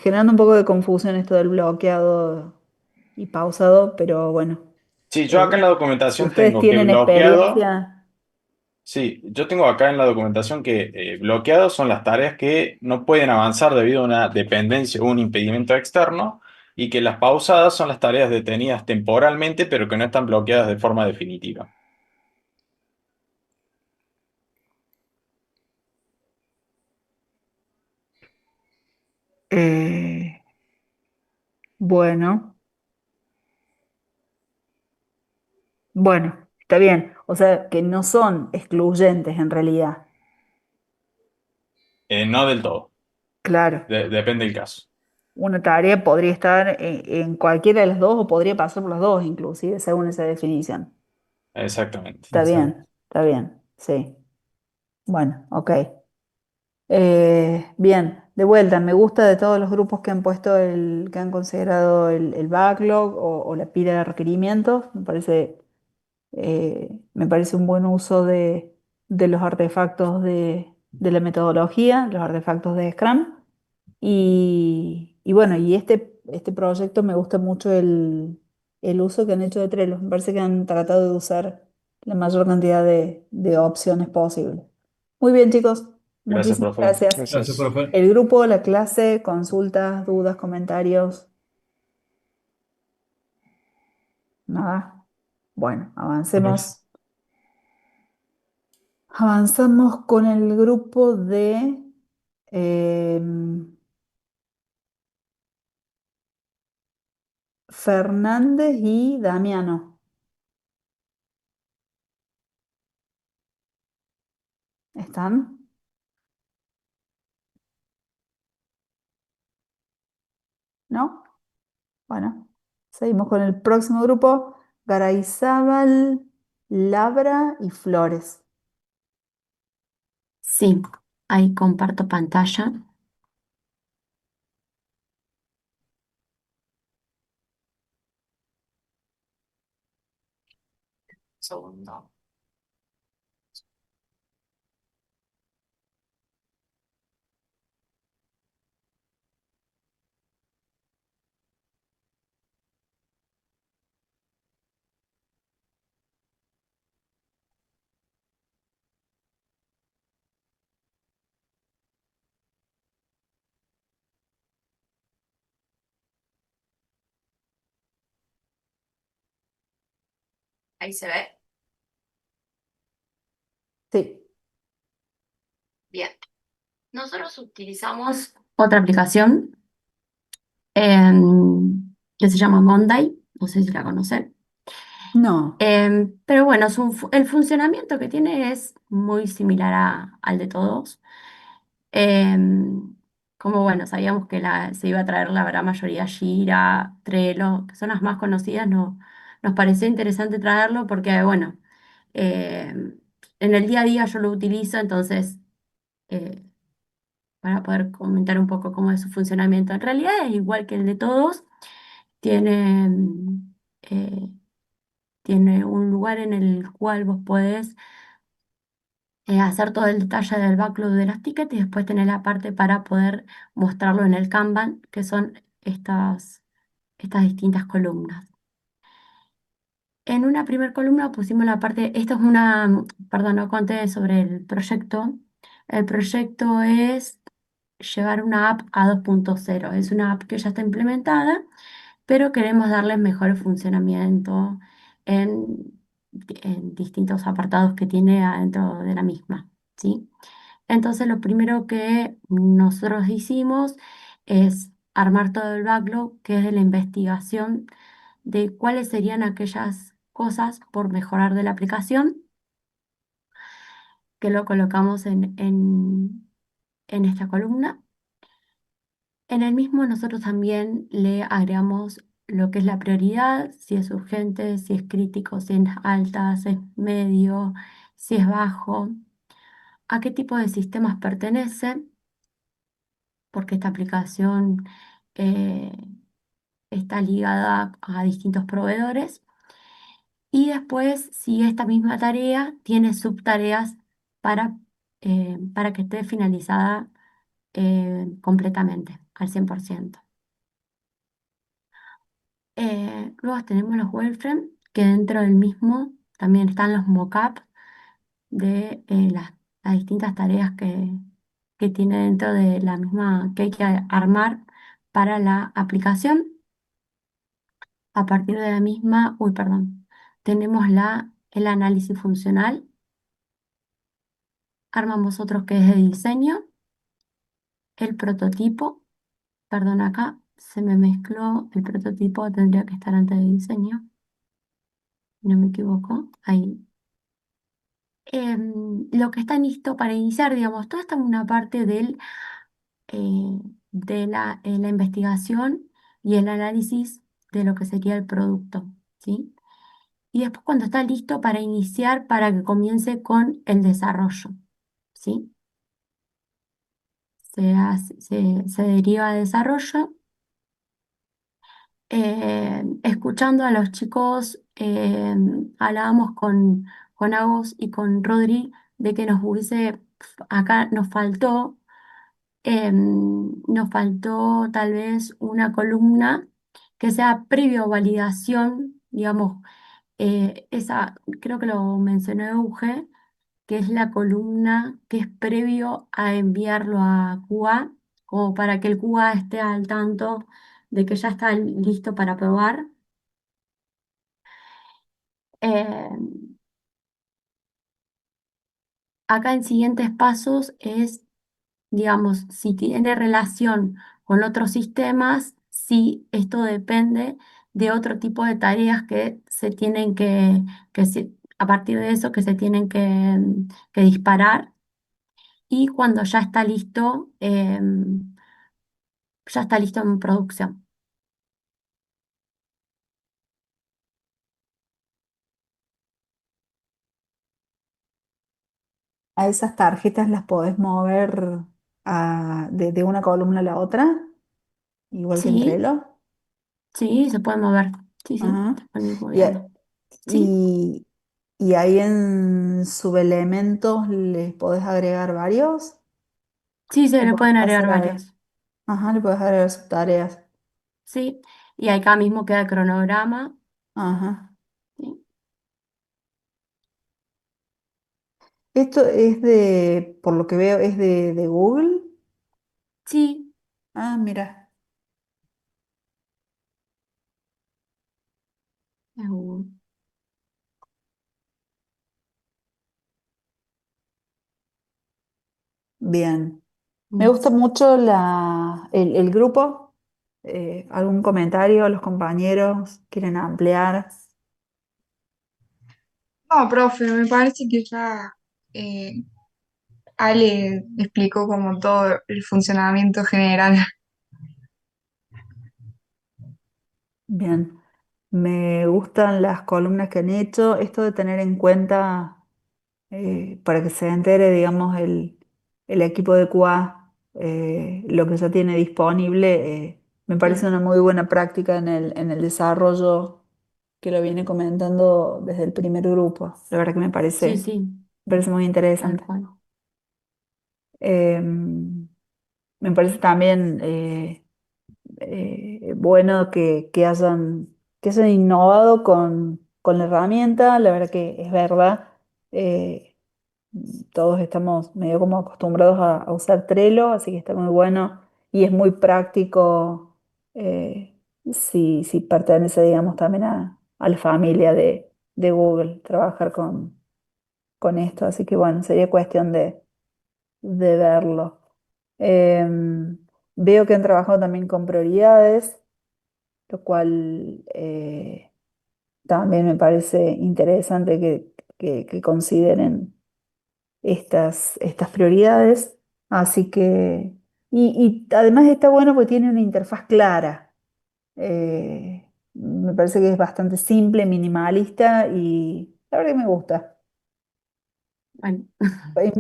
generando un poco de confusión esto del bloqueado y pausado, pero bueno, Sí, yo acá en eh, la documentación ustedes tengo que tienen bloqueado. experiencia. Sí, yo tengo acá en la documentación que bloqueados son las tareas que no pueden avanzar debido a una dependencia o un impedimento externo, y que las pausadas son las tareas detenidas temporalmente pero que no están bloqueadas de forma definitiva. eh, bueno, bueno, está bien. O sea, que no son excluyentes en realidad. No del todo, Claro, depende del caso. una tarea podría estar en cualquiera de las dos o podría pasar por las dos, inclusive, según esa definición. Exactamente. Exacto. Está bien, sí. Bueno, ok. Bien, de vuelta, me gusta de todos los grupos que han puesto que han considerado el backlog o la pila de requerimientos. Me parece un buen uso de los artefactos de la metodología, los artefactos de Scrum. Y bueno, y este proyecto me gusta mucho el uso que han hecho de Trello. Me parece que han tratado de usar la mayor cantidad de opciones posibles. Muy bien, chicos. Gracias, Muchísimas profe. gracias. Gracias, Gracias. profe. El grupo, la clase, consultas, dudas, comentarios. Nada. Bueno, Ok. avancemos. Avanzamos con el grupo de em, Fernández y Damiano. ¿Están? ¿No? Bueno, seguimos con el próximo grupo. Garayzábal, Labra y Flores. Sí, ahí comparto pantalla. Segundo. Ahí se ve. Sí. Bien. Nosotros utilizamos otra aplicación que se llama Monday. No sé si la conocen. No. Pero bueno, el funcionamiento que tiene es muy similar al de todos. Em, Como bueno, sabíamos que se iba a traer la gran mayoría Jira, Trello, que son las más conocidas, no, nos pareció interesante traerlo porque, bueno, em, en el día a día yo lo utilizo, entonces, eh, para poder comentar un poco cómo es su funcionamiento. En realidad es igual que el de todos, tiene, eh, tiene un lugar en el cual vos podés hacer todo el detalle del backlog de las tickets y después tener la parte para poder mostrarlo en el Kanban, que son estas distintas columnas. En una primera columna pusimos la parte, esto es perdón, no conté sobre el proyecto. El proyecto es llevar una app a 2.0. Es una app que ya está implementada, pero queremos darle mejor funcionamiento en, en distintos apartados que tiene adentro de la misma, ¿sí? Entonces, lo primero que nosotros hicimos es armar todo el backlog, que es de la investigación de cuáles serían aquellas cosas por mejorar de la aplicación, que lo colocamos en esta columna. En el mismo nosotros también le agregamos lo que es la prioridad, si es urgente, si es crítico, si es alta, si es medio, si es bajo, a qué tipo de sistemas pertenece, porque esta aplicación eh, está ligada a distintos proveedores. Y después, si esta misma tarea tiene subtareas para que esté finalizada completamente, al 100%. Luego tenemos los wireframes, que dentro del mismo también están los mockups de las distintas tareas que tiene dentro de la misma que hay que armar para la aplicación. A partir de la misma, uy, perdón, tenemos el análisis funcional. Armamos otros que es de diseño, el prototipo, perdón, acá se me mezcló, el prototipo tendría que estar antes de diseño, no me equivoco, ahí. Lo que está listo para iniciar, digamos, toda esta es una parte eh, de la investigación y el análisis de lo que sería el producto, ¿sí? Y después cuando está listo para iniciar, para que comience con el desarrollo, ¿sí? Se deriva de desarrollo. Escuchando a los chicos, hablábamos con Agos y con Rodri de que acá nos faltó tal vez una columna que sea previo validación, digamos, creo que lo mencionó Euge, que es la columna que es previo a enviarlo a QA, como para que el QA esté al tanto de que ya está listo para probar. Eh, acá en siguientes pasos es, digamos, si tiene relación con otros sistemas, si esto depende de otro tipo de tareas que se tienen a partir de eso, que se tienen que disparar. Y cuando ya está listo en producción. A esas tarjetas las podés mover de una columna a la otra, igual que en Sí, Trello. sí, se puede mover. Sí, sí, Ajá. se pueden ir Y, a- moviendo. Sí, y, y ahí en subelementos les podés agregar varios sí, se o le podés pueden agregar pasar a... varios. Ajá, le podés agregar subtareas. Sí, y acá mismo queda el cronograma. Ajá. Sí, Esto es por lo que veo, es de Google. sí, Ah, mira, es Google. bien. Me Mm. gusta mucho el grupo. ¿Algún comentario? ¿Los compañeros quieren ampliar? No, profe, me parece que ya eh, Ale explicó como todo el funcionamiento general. Bien. Me gustan las columnas que han hecho. Esto de tener en cuenta, para que se entere, digamos, el equipo de QA, lo que ya tiene disponible, me parece Sí, una muy buena práctica en el desarrollo que lo viene comentando desde el primer grupo. La verdad que sí, sí, me parece muy tal interesante. cual. Me parece también bueno que hayan innovado con la herramienta. La verdad que es verdad. eh, Todos estamos medio como acostumbrados a usar Trello, así que está muy bueno y es muy práctico, si pertenece, digamos, también a la familia de Google, trabajar con esto. Así que bueno, sería cuestión de verlo. Em, Veo que han trabajado también con prioridades, lo cual también me parece interesante que consideren estas prioridades. Así que, y además está bueno porque tiene una interfaz clara. Me parece que es bastante simple, minimalista y la verdad que me gusta. Bueno,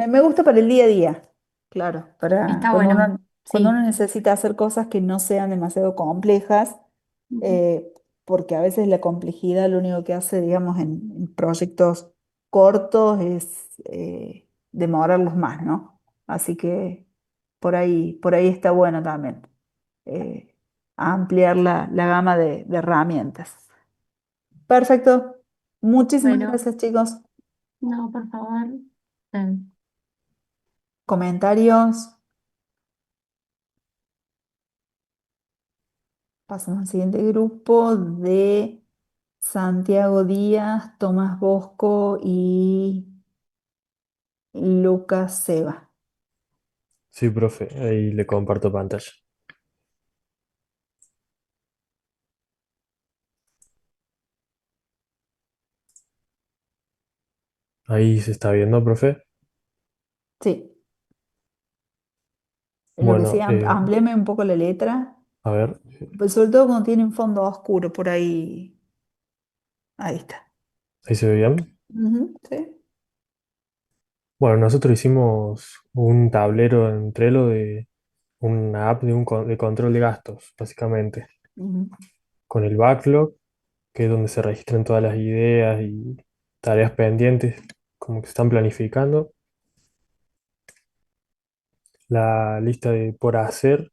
Me gusta para el día a día, claro, para está bueno. cuando uno Sí, necesita hacer cosas que no sean demasiado complejas, ujú, eh, porque a veces la complejidad lo único que hace, digamos, en proyectos cortos es demorarlos más, ¿no? Así que por ahí está bueno también, eh, ampliar la gama de herramientas. Perfecto. Muchísimas bueno, gracias, chicos. no, por favor. Eh, Comentarios. Pasamos al siguiente grupo de Santiago Díaz, Tomás Bosco y Lucas Seba. Sí, profe, ahí le comparto pantalla. Ahí se está viendo, profe. Sí, lo que sí, Bueno, amplíame un poco la letra, a ver, pues sobre todo cuando tiene un fondo oscuro por ahí. Ahí está. ahí se ve bien. Ujú, sí. Bueno, nosotros hicimos un tablero en Trello de una app de control de gastos, básicamente, Ujú. con el backlog, que es donde se registran todas las ideas y tareas pendientes, como que se están planificando. La lista de por hacer,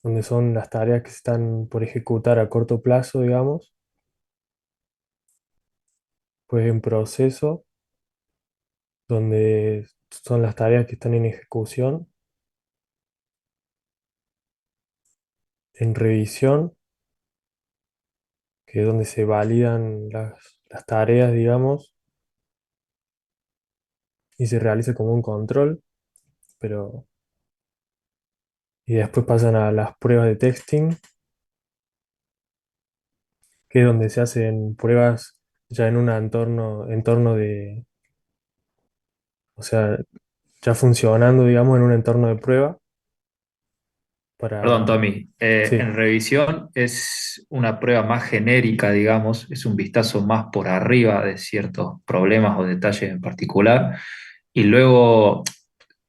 donde son las tareas que se están por ejecutar a corto plazo, digamos. Pues en proceso, donde son las tareas que están en ejecución. En revisión, que es donde se validan las tareas, digamos. y se realiza como un control, pero y después pasan a las pruebas de testing, que es donde se hacen pruebas ya en un entorno de, o sea, ya funcionando, digamos, en un entorno de prueba Perdón, para, Tommy. sí, En revisión es una prueba más genérica, digamos, es un vistazo más por arriba de ciertos problemas o detalles en particular. Y luego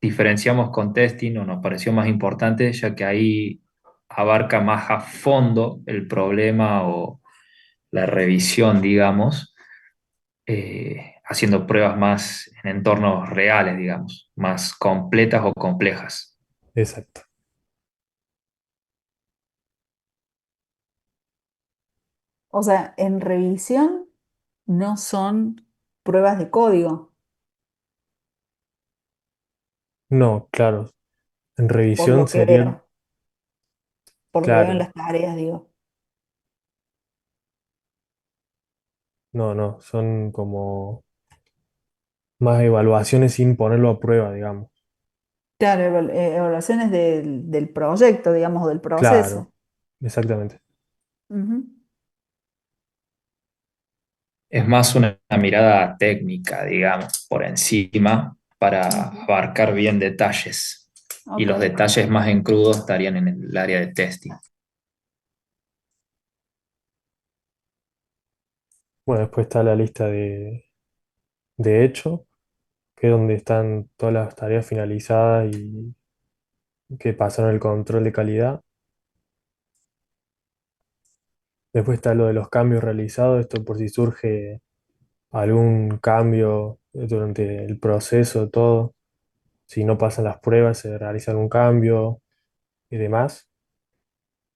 diferenciamos con testing, o nos pareció más importante, ya que ahí abarca más a fondo el problema o la revisión, digamos, haciendo pruebas más en entornos reales, digamos, más completas o complejas. exacto. O sea, en revisión no son pruebas de código, No, claro, en por revisión lo que serían, veo, por lo que veo en claro, las tareas, digo. no, no, son como más evaluaciones sin ponerlo a prueba, digamos. Claro, evaluaciones del proyecto, digamos, o del Claro, proceso. exactamente. Ujú. Es más una mirada técnica, digamos, por encima para Ujú. abarcar bien detalles. Y Ok. los detalles más en crudo estarían en el área de testing. Bueno, después está la lista de hecho, que es donde están todas las tareas finalizadas y que pasaron el control de calidad. Después está lo de los cambios realizados, esto por si surge algún cambio durante el proceso, todo. Si no pasan las pruebas, se realiza algún cambio y demás.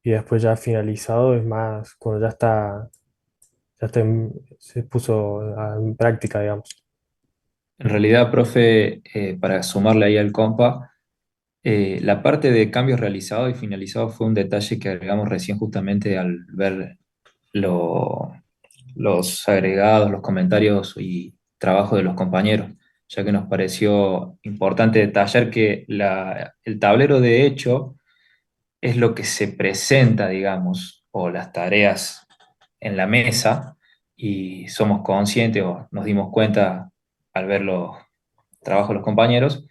Y después ya finalizado es más cuando ya está se puso en práctica, digamos. En realidad, profe, para sumarle ahí al compa, la parte de cambios realizados y finalizados fue un detalle que agregamos recién justamente al ver lo- los agregados, los comentarios y trabajo de los compañeros, ya que nos pareció importante detallar que el tablero de hecho es lo que se presenta, digamos, o las tareas en la mesa, y somos conscientes o nos dimos cuenta al ver los trabajos de los compañeros,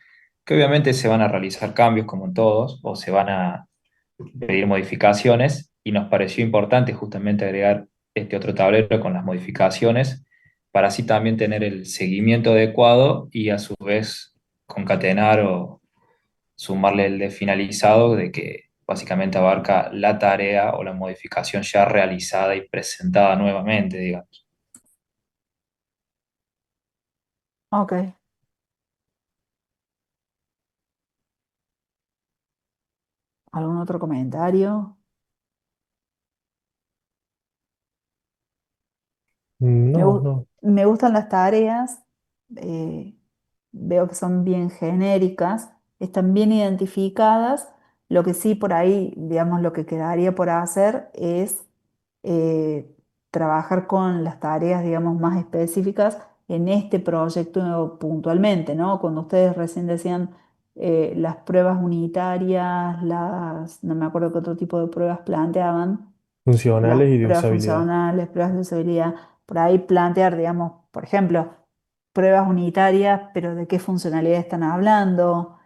que obviamente se van a realizar cambios como en todos, o se van a pedir modificaciones, y nos pareció importante justamente agregar este otro tablero con las modificaciones, para así también tener el seguimiento adecuado y a su vez concatenar o sumarle el de finalizado, de que básicamente abarca la tarea o la modificación ya realizada y presentada nuevamente, digamos. Ok. ¿Algún otro comentario? Me, No, gu- no. me gustan las tareas, eh, veo que son bien genéricas, están bien identificadas. Lo que sí por ahí, digamos, lo que quedaría por hacer es trabajar con las tareas, digamos, más específicas en este proyecto puntualmente, ¿no? Cuando ustedes recién decían las pruebas unitarias, no me acuerdo qué otro tipo de pruebas planteaban, las Funcionales y de pruebas usabilidad. funcionales, pruebas de usabilidad, por ahí plantear, digamos, por ejemplo, pruebas unitarias, pero ¿de qué funcionalidad están hablando?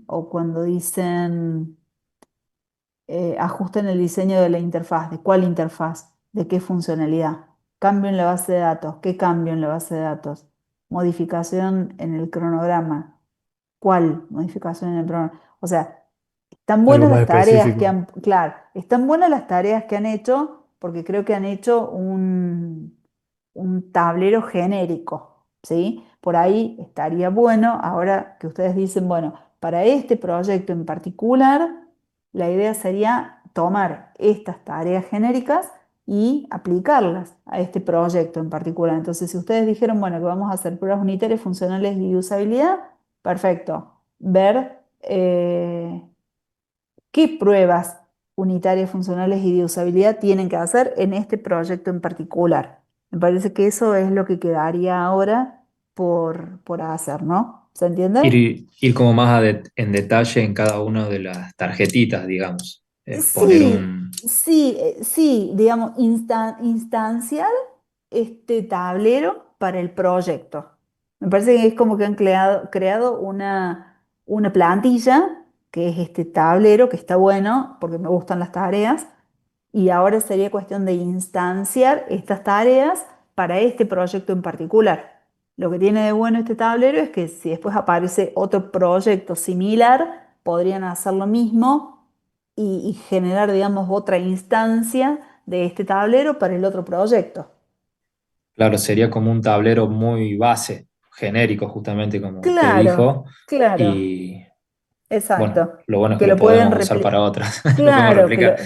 O cuando dicen ajusten el diseño de la interfaz, ¿de cuál interfaz? ¿De qué funcionalidad? Cambio en la base de datos, ¿qué cambio en la base de datos? Modificación en el cronograma, ¿cuál modificación en el cronograma? O sea, están Algo buenas más las tareas que específico. han, claro, están buenas las tareas que han hecho porque creo que han hecho un tablero genérico, ¿sí? Por ahí estaría bueno, ahora que ustedes dicen, bueno, para este proyecto en particular, la idea sería tomar estas tareas genéricas y aplicarlas a este proyecto en particular. Entonces, si ustedes dijeron, bueno, que vamos a hacer pruebas unitarias, funcionales y de usabilidad, perfecto. Ver qué pruebas unitarias, funcionales y de usabilidad tienen que hacer en este proyecto en particular. Me parece que eso es lo que quedaría ahora por hacer, ¿no? ¿Se entiende? Ir como más en detalle en cada una de las tarjetitas, digamos. Poner Sí, sí, sí, digamos, instanciar este tablero para el proyecto. Me parece que es como que han creado una plantilla, que es este tablero, que está bueno, porque me gustan las tareas, y ahora sería cuestión de instanciar estas tareas para este proyecto en particular. Lo que tiene de bueno este tablero es que si después aparece otro proyecto similar, podrían hacer lo mismo y generar, digamos, otra instancia de este tablero para el otro proyecto. claro, sería como un tablero muy base, genérico, justamente como usted Claro, dijo. claro, Y bueno, exacto. lo bueno es que Que lo lo pueden podemos usar para replicar. otras. Lo podemos Claro, replicar.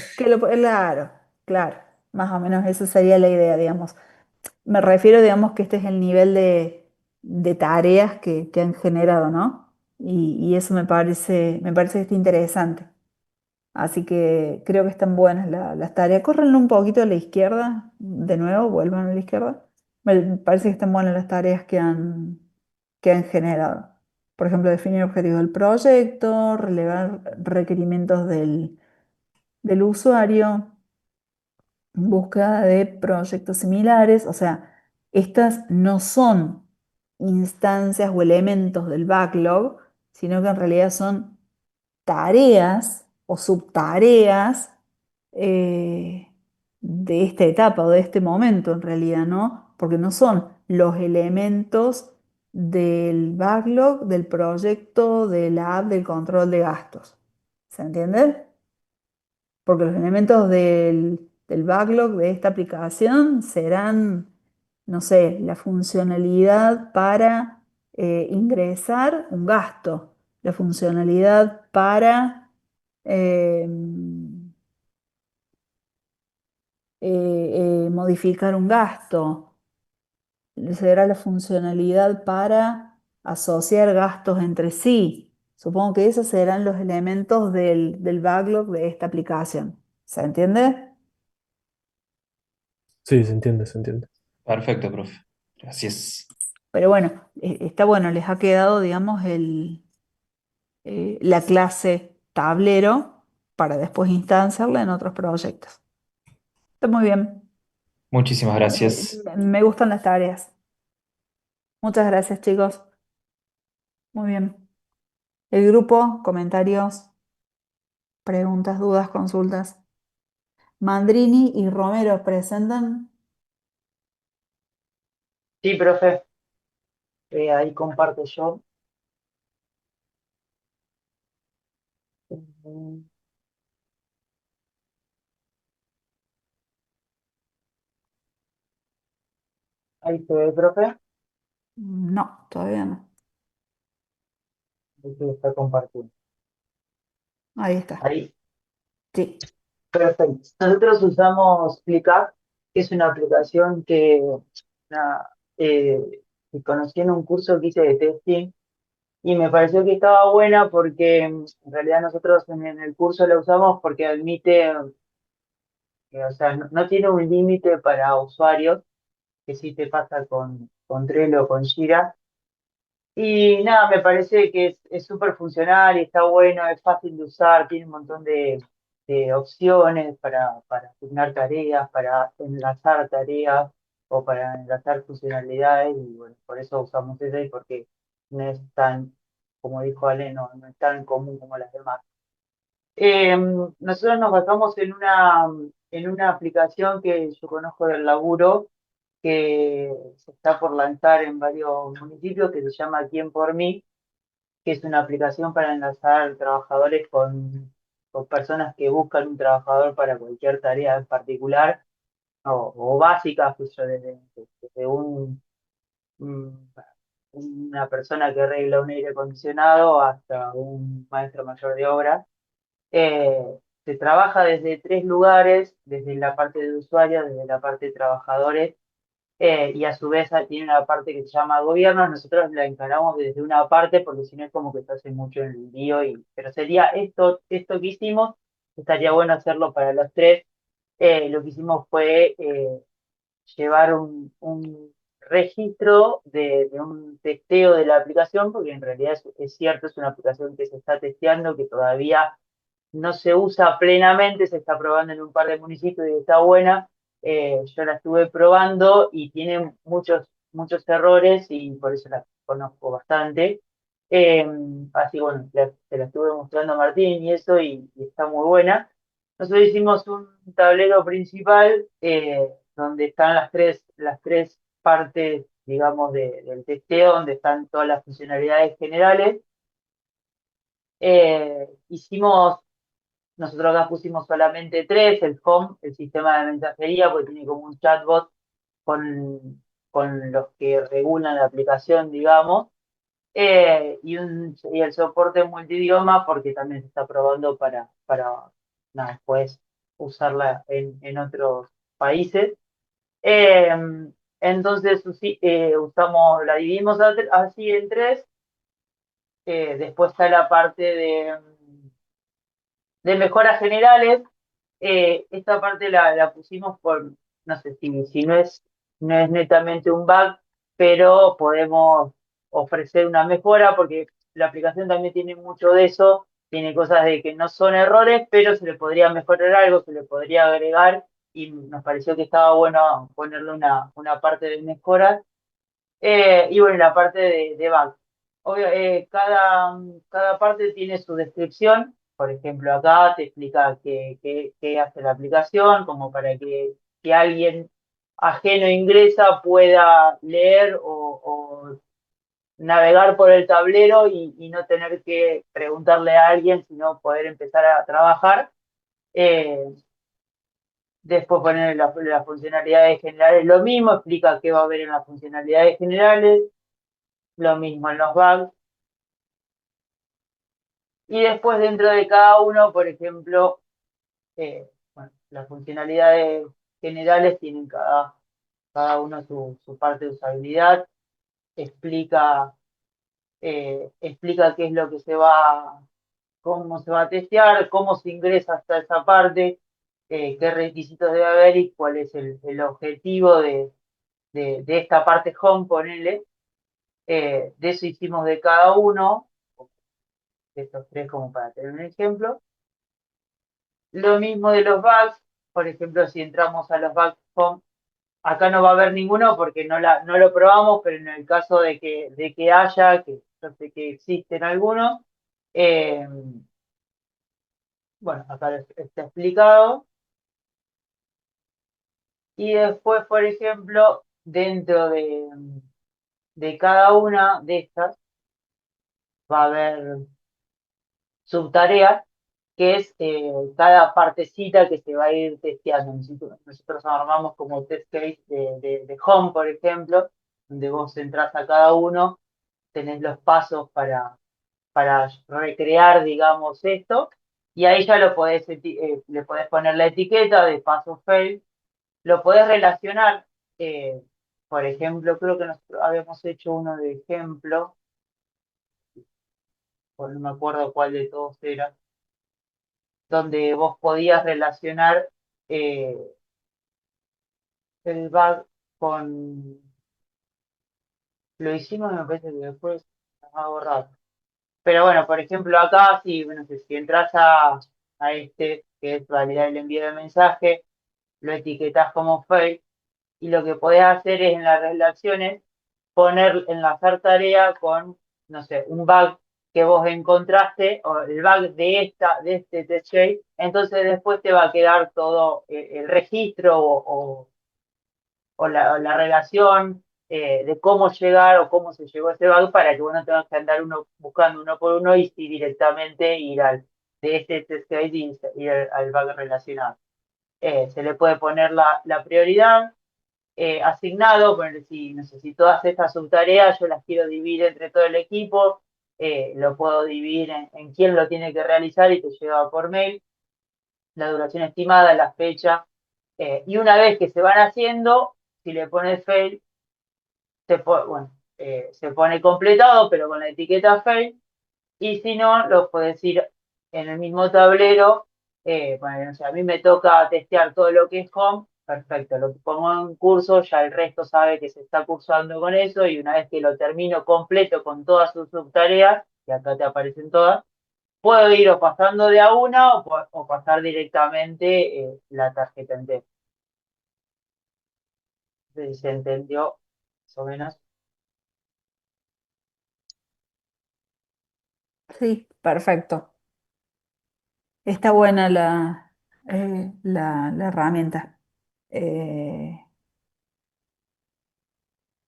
claro, claro. Más o menos esa sería la idea, digamos. Me refiero, digamos, que este es el nivel de tareas que han generado, ¿no? Y eso me parece que está interesante. Así que creo que están buenas las tareas. Córrenlo un poquito a la izquierda, de nuevo, vuelvan a la izquierda. Me parece que están buenas las tareas que han generado. Por ejemplo, definir objetivos del proyecto, relevar requerimientos del usuario, búsqueda de proyectos similares. O sea, estas no son instancias o elementos del backlog, sino que en realidad son tareas o subtareas eh, de esta etapa o de este momento en realidad, ¿no? Porque no son los elementos del backlog, del proyecto, de la app, del control de gastos. ¿Se entiende? Porque los elementos del backlog de esta aplicación serán, no sé, la funcionalidad para ingresar un gasto, la funcionalidad para eh, modificar un gasto, será la funcionalidad para asociar gastos entre sí. Supongo que esos serán los elementos del backlog de esta aplicación. ¿Se entiende? Sí, se entiende, se entiende. Perfecto, profe. Gracias. Pero bueno, está bueno, les ha quedado, digamos, la clase tablero para después instanciarla en otros proyectos. Está muy bien. Muchísimas Eh, gracias. me gustan las tareas. Muchas gracias, chicos. Muy bien. El grupo, comentarios, preguntas, dudas, consultas. Mandrini y Romero presentan. Sí, profe, ahí comparto yo. Mm, Ahí se ve, profe, No, todavía no. ahí se está compartiendo. Ahí está. Ahí, Sí. perfecto. Nosotros usamos ClickUp, que es una aplicación una, que conocí en un curso que hice de testing y me pareció que estaba buena porque en realidad nosotros en el curso la usamos porque admite, o sea, no tiene un límite para usuarios, que sí te pasa con Trello o con Jira. Y nada, me parece que es súper funcional y está bueno, es fácil de usar, tiene un montón de opciones para asignar tareas, para enlazar tareas o para enlazar funcionalidades y bueno, por eso usamos esa y porque no es tan, como dijo Ale, no es tan común como las demás. Nosotros nos basamos en una aplicación que yo conozco del laburo, que se está por lanzar en varios municipios, que se llama Quién por mí, que es una aplicación para enlazar trabajadores con personas que buscan un trabajador para cualquier tarea en particular o básicas, pues, desde un- una persona que arregla un aire acondicionado hasta un maestro mayor de obra. Se trabaja desde tres lugares, desde la parte de usuarios, desde la parte de trabajadores, y a su vez tiene una parte que se llama gobierno. Nosotros la encaramos desde una parte porque si no es como que se hace mucho en el lío, pero sería esto que hicimos, estaría bueno hacerlo para los tres. Lo que hicimos fue llevar un registro de un testeo de la aplicación, porque en realidad es cierto, es una aplicación que se está testeando, que todavía no se usa plenamente, se está probando en un par de municipios y está buena. Yo la estuve probando y tiene muchos errores y por eso la conozco bastante. Eh, Así bueno, se la estuve mostrando a Martín y eso y está muy buena. Nosotros hicimos un tablero principal donde están las tres partes, digamos, del testeo, donde están todas las funcionalidades generales. Hicimos Nosotros acá pusimos solamente tres, el home, el sistema de mensajería, porque tiene como un chatbot con los que regulan la aplicación, digamos, y el soporte multidioma, porque también se está probando para nada, después usarla en otros países. Eh, entonces, la dividimos así en tres. Después está la parte de mejoras generales. Esta parte la pusimos por, no sé si no es netamente un bug, pero podemos ofrecer una mejora porque la aplicación también tiene mucho de eso, tiene cosas de que no son errores, pero se le podría mejorar algo, se le podría agregar y nos pareció que estaba bueno ponerle una parte de mejora. Y bueno, la parte de back. Obvio, cada parte tiene su descripción. Por ejemplo, acá te explica qué hace la aplicación, como para que alguien ajeno ingresa pueda leer o navegar por el tablero y no tener que preguntarle a alguien, sino poder empezar a trabajar. Eh, Después poner las funcionalidades generales, lo mismo, explica qué va a haber en las funcionalidades generales, lo mismo en los bugs. Y después dentro de cada uno, por ejemplo, bueno, las funcionalidades generales tienen cada uno su parte de usabilidad, explica, explica qué es lo que cómo se va a testear, cómo se ingresa hasta esa parte, qué requisitos debe haber y cuál es el objetivo de esta parte home, ponele. De eso hicimos de cada uno, de estos tres como para tener un ejemplo. Lo mismo de los bugs, por ejemplo, si entramos a los bugs home, acá no va a haber ninguno porque no lo probamos, pero en el caso de que haya, que yo sé que existen algunos, eh, bueno, acá está explicado. Y después, por ejemplo, dentro de cada una de estas va a haber subtareas, que es cada partecita que se va a ir testeando. Nosotros armamos como test case de Home, por ejemplo, donde vos entras a cada uno, tenés los pasos para recrear, digamos, esto, y ahí ya le podés poner la etiqueta de paso fail, lo podés relacionar, eh, por ejemplo, creo que nosotros habíamos hecho uno de ejemplo, o no me acuerdo cuál de todos era, donde vos podías relacionar eh, el bug con... Lo hicimos, me parece que después nos ha borrado. Pero bueno, por ejemplo, acá, sí, bueno, si entras a este, que es validar el envío de mensaje, lo etiquetas como fail, y lo que podés hacer es en las relaciones enlazar tarea con, no sé, un bug que vos encontraste, o el bug de este test case, entonces después te va a quedar todo el registro o la relación de cómo llegar o cómo se llegó a ese bug para que vos no tengas que andar buscando uno por uno y sí directamente ir de este test case y ir al bug relacionado. Se le puede poner la prioridad asignado, poner si, no sé, si todas estas subtareas yo las quiero dividir entre todo el equipo, lo puedo dividir en quién lo tiene que realizar y te llega por mail, la duración estimada, la fecha, y una vez que se van haciendo, si le pones fail, se pone completado, pero con la etiqueta fail, y si no, lo puedes ir en el mismo tablero. Bueno, o sea, a mí me toca testear todo lo que es home, perfecto, lo pongo en curso, ya el resto sabe que se está cursando con eso y una vez que lo termino completo con todas sus subtareas, y acá te aparecen todas, puedo ir o pasando de a una o pasar directamente la tarjeta entera. No sé si se entendió más o menos. Sí, perfecto. Está buena la herramienta. Eh,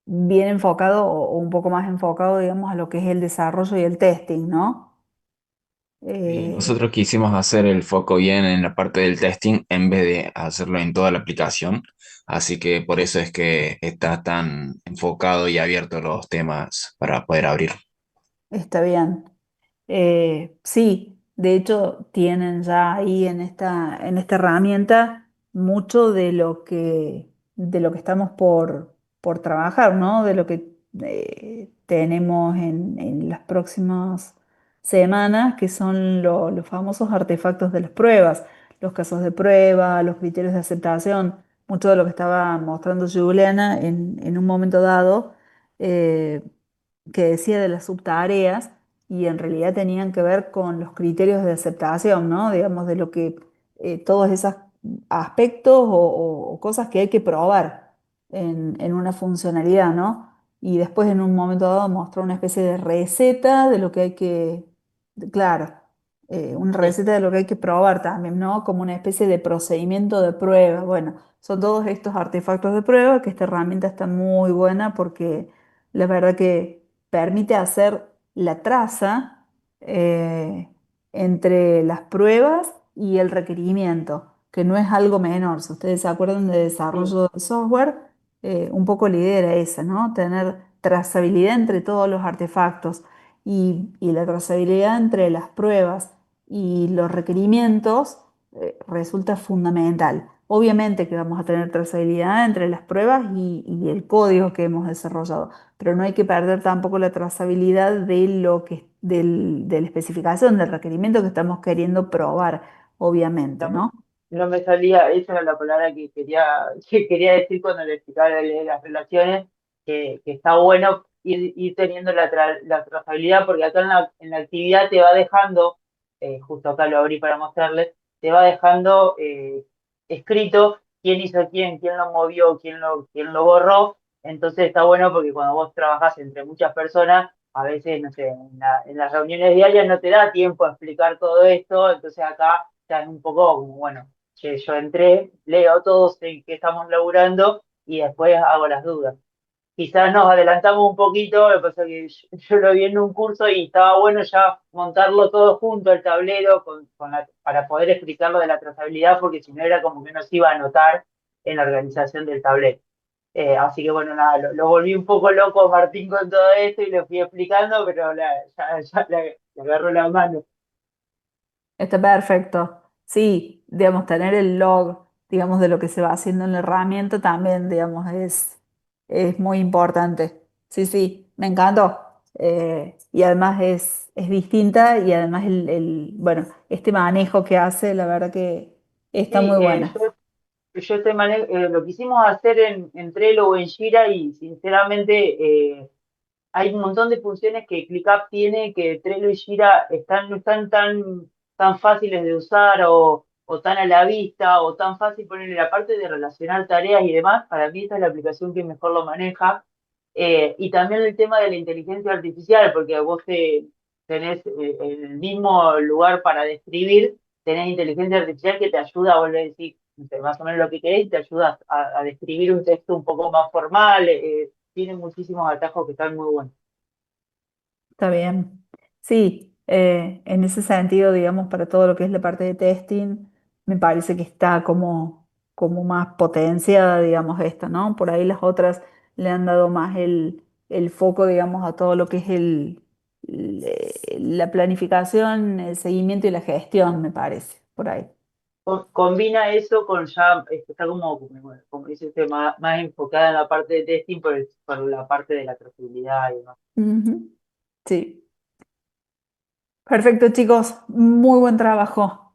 Bien enfocado o un poco más enfocado, digamos, a lo que es el desarrollo y el testing, ¿no? Y Eh, nosotros quisimos hacer el foco bien en la parte del testing en vez de hacerlo en toda la aplicación. Así que por eso es que está tan enfocado y abierto los temas para poder abrir. Está bien. Sí, de hecho tienen ya ahí en esta herramienta mucho de lo que estamos por trabajar, ¿no? De lo que tenemos en las próximas semanas, que son los famosos artefactos de las pruebas, los casos de prueba, los criterios de aceptación, mucho de lo que estaba mostrando Juliana en un momento dado. eh, que decía de las subtareas y en realidad tenían que ver con los criterios de aceptación, ¿no? Digamos, de lo que todos esos aspectos o cosas que hay que probar en una funcionalidad, ¿no? Y después en un momento dado mostró una especie de receta de lo que hay claro, una Sí, receta de lo que hay que probar también, ¿no? Como una especie de procedimiento de prueba. Bueno, son todos estos artefactos de prueba que esta herramienta está muy buena porque la verdad que permite hacer la traza eh, entre las pruebas y el requerimiento, que no es algo menor. Si ustedes se acuerdan de sí. desarrollo de software, un poco la idea era esa, ¿no? Tener trazabilidad entre todos los artefactos y la trazabilidad entre las pruebas y los requerimientos resulta fundamental. Obviamente que vamos a tener trazabilidad entre las pruebas y el código que hemos desarrollado, pero no hay que perder tampoco la trazabilidad de la especificación, del requerimiento que estamos queriendo probar, obviamente, No me, ¿no? no me salía, esa era la palabra que quería decir cuando le explicaba de las relaciones, que está bueno ir teniendo la trazabilidad, porque acá en la actividad te va dejando, justo acá lo abrí para mostrarles, te va dejando escrito quién hizo quién lo movió, quién lo borró. Entonces está bueno porque cuando vos trabajás entre muchas personas, a veces, no sé, en las reuniones diarias no te da tiempo a explicar todo esto, entonces acá ya es un poco como, bueno, che, yo entré, leo todos en qué estamos laburando y después hago las dudas. Quizás nos adelantamos un poquito, lo que pasa es que yo lo vi en un curso y estaba bueno ya montarlo todo junto, el tablero, para poder explicarlo de la trazabilidad, porque si no era como que nos iba a notar en la organización del tablero. Así que bueno, nada, lo volví un poco loco a Martín con todo esto y lo fui explicando, pero ya le agarró la mano. Está perfecto. Sí, digamos, tener el log, digamos, de lo que se va haciendo en la herramienta también, digamos, es muy importante. Sí, sí, me encantó. Y además es distinta y además bueno, este manejo que hace, la verdad que está Sí, muy buena. yo lo quisimos hacer en Trello o en Jira y sinceramente hay un montón de funciones que ClickUp tiene que Trello y Jira no están tan fáciles de usar o tan a la vista o tan fácil ponerle la parte de relacionar tareas y demás. Para mí esta es la aplicación que mejor lo maneja. Y también el tema de la inteligencia artificial, porque vos tenés en el mismo lugar para describir, tenés inteligencia artificial que te ayuda a volver a decir, no sé, más o menos lo que querés y te ayuda a describir un texto un poco más formal. Tiene muchísimos atajos que están muy buenos. Está bien. Sí, en ese sentido, digamos, para todo lo que es la parte de testing, me parece que está como más potenciada, digamos, esta, ¿no? Por ahí las otras le han dado más el foco, digamos, a todo lo que es la planificación, el seguimiento y la gestión, me parece, por ahí. Combina eso con ya, está como dice usted, más enfocada en la parte de testing por la parte de la trazabilidad y demás. Ujú. Sí. Perfecto, chicos. Muy buen trabajo.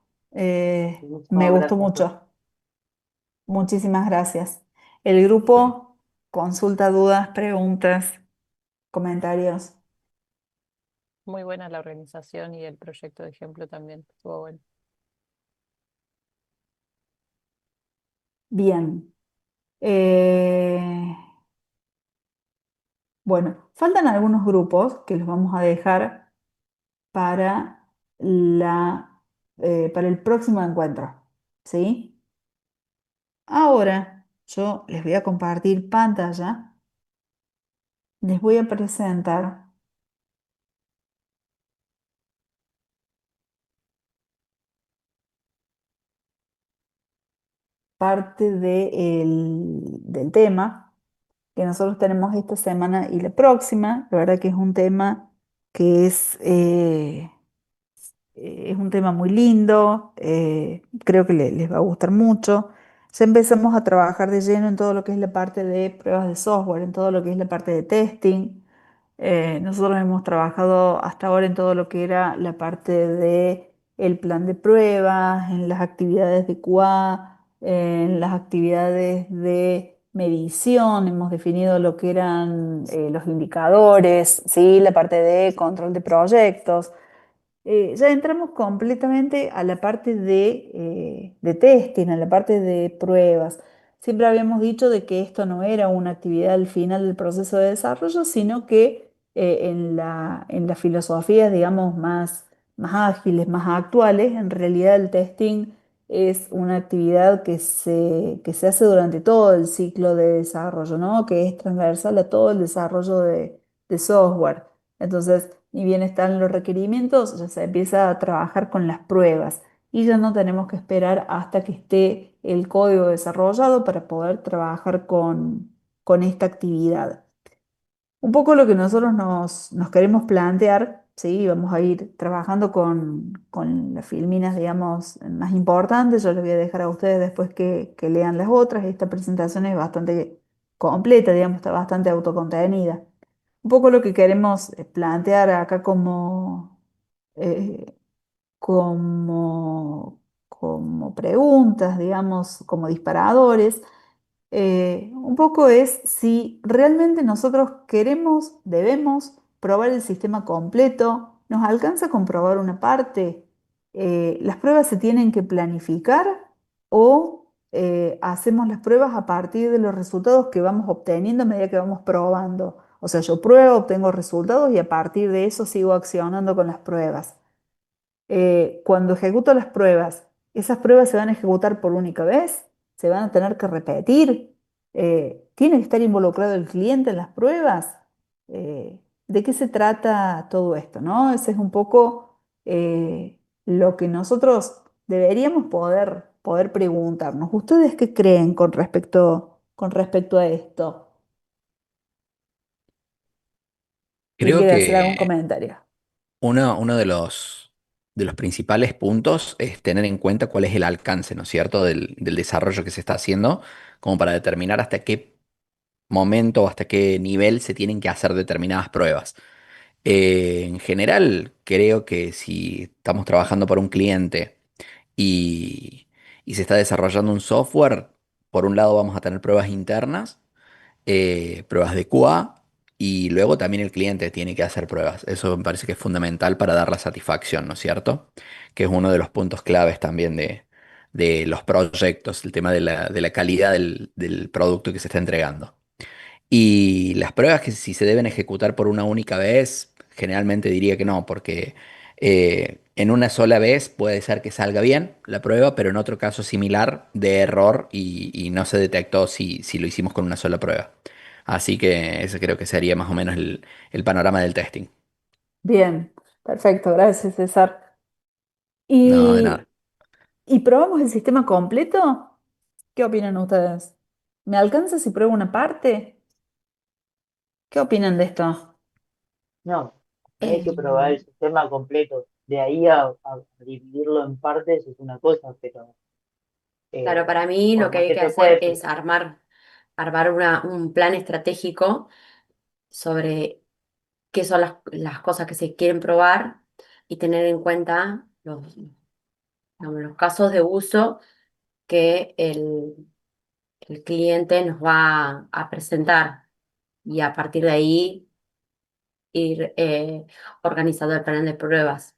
Muchas Me gustó gracias, Flor. mucho. Muchísimas gracias. El Bueno, grupo consulta dudas, preguntas, comentarios. Muy buena la organización y el proyecto de ejemplo también. Estuvo bueno. Bien. Eh, bueno, faltan algunos grupos que los vamos a dejar para para el próximo encuentro. ¿Sí? Ahora yo les voy a compartir pantalla, les voy a presentar parte del tema que nosotros tenemos esta semana y la próxima. La verdad que es un tema que es un tema muy lindo, creo que les va a gustar mucho. Ya empezamos a trabajar de lleno en todo lo que es la parte de pruebas de software, en todo lo que es la parte de testing. Nosotros hemos trabajado hasta ahora en todo lo que era la parte de el plan de pruebas, en las actividades de QA, en las actividades de medición, hemos definido lo que eran los indicadores, ¿sí? La parte de control de proyectos. Ya entramos completamente a la parte de testing, a la parte de pruebas. Siempre habíamos dicho de que esto no era una actividad al final del proceso de desarrollo, sino que en las filosofías, digamos, más ágiles, más actuales, en realidad el testing es una actividad que se hace durante todo el ciclo de desarrollo, ¿no? Que es transversal a todo el desarrollo de software. Entonces, ni bien están los requerimientos, ya se empieza a trabajar con las pruebas y ya no tenemos que esperar hasta que esté el código desarrollado para poder trabajar con esta actividad. Un poco lo que nosotros nos queremos plantear, ¿sí? Vamos a ir trabajando con las filminas, digamos, más importantes. Yo les voy a dejar a ustedes después que lean las otras. Esta presentación es bastante completa, digamos, está bastante autocontenida. Un poco lo que queremos plantear acá eh, como preguntas, digamos, como disparadores, un poco es si realmente nosotros queremos, debemos probar el sistema completo, nos alcanza con probar una parte. Las pruebas se tienen que planificar o hacemos las pruebas a partir de los resultados que vamos obteniendo a medida que vamos probando. O sea, yo pruebo, obtengo resultados y a partir de eso sigo accionando con las pruebas. Cuando ejecuto las pruebas, ¿esas pruebas se van a ejecutar por única vez? ¿Se van a tener que repetir? ¿Tiene que estar involucrado el cliente en las pruebas? ¿De qué se trata todo esto, no? Ese es un poco lo que nosotros deberíamos poder preguntarnos. ¿Ustedes qué creen con respecto a esto? ¿Quién creo quiere hacer algún que comentario? uno de los principales puntos es tener en cuenta cuál es el alcance, ¿no es cierto?, del desarrollo que se está haciendo, como para determinar hasta qué momento o hasta qué nivel se tienen que hacer determinadas pruebas. En general, creo que si estamos trabajando para un cliente y, y se está desarrollando un software, por un lado vamos a tener pruebas internas, pruebas de QA y luego también el cliente tiene que hacer pruebas. Eso me parece que es fundamental para dar la satisfacción, ¿no es cierto? Que es uno de los puntos claves también de los proyectos, el tema de la calidad del producto que se está entregando. Y las pruebas que si se deben ejecutar por una única vez, generalmente diría que no, porque en una sola vez puede ser que salga bien la prueba, pero en otro caso similar de error y no se detectó si lo hicimos con una sola prueba. Así que ese creo que sería más o menos el panorama del testing. Bien, perfecto, gracias César. No, de nada. ¿Y, y probamos el sistema completo? ¿Qué opinan ustedes? ¿Me alcanza si pruebo una parte? ¿Qué opinan de esto? No, hay que probar Eh, el sistema completo. De ahí a dividirlo en partes es una cosa, pero claro, eh, para mí lo por que más hay que que se hacer puede. es armar un plan estratégico sobre qué son las cosas que se quieren probar y tener en cuenta digamos, los casos de uso que el cliente nos va a presentar y a partir de ahí ir organizando el panel de pruebas.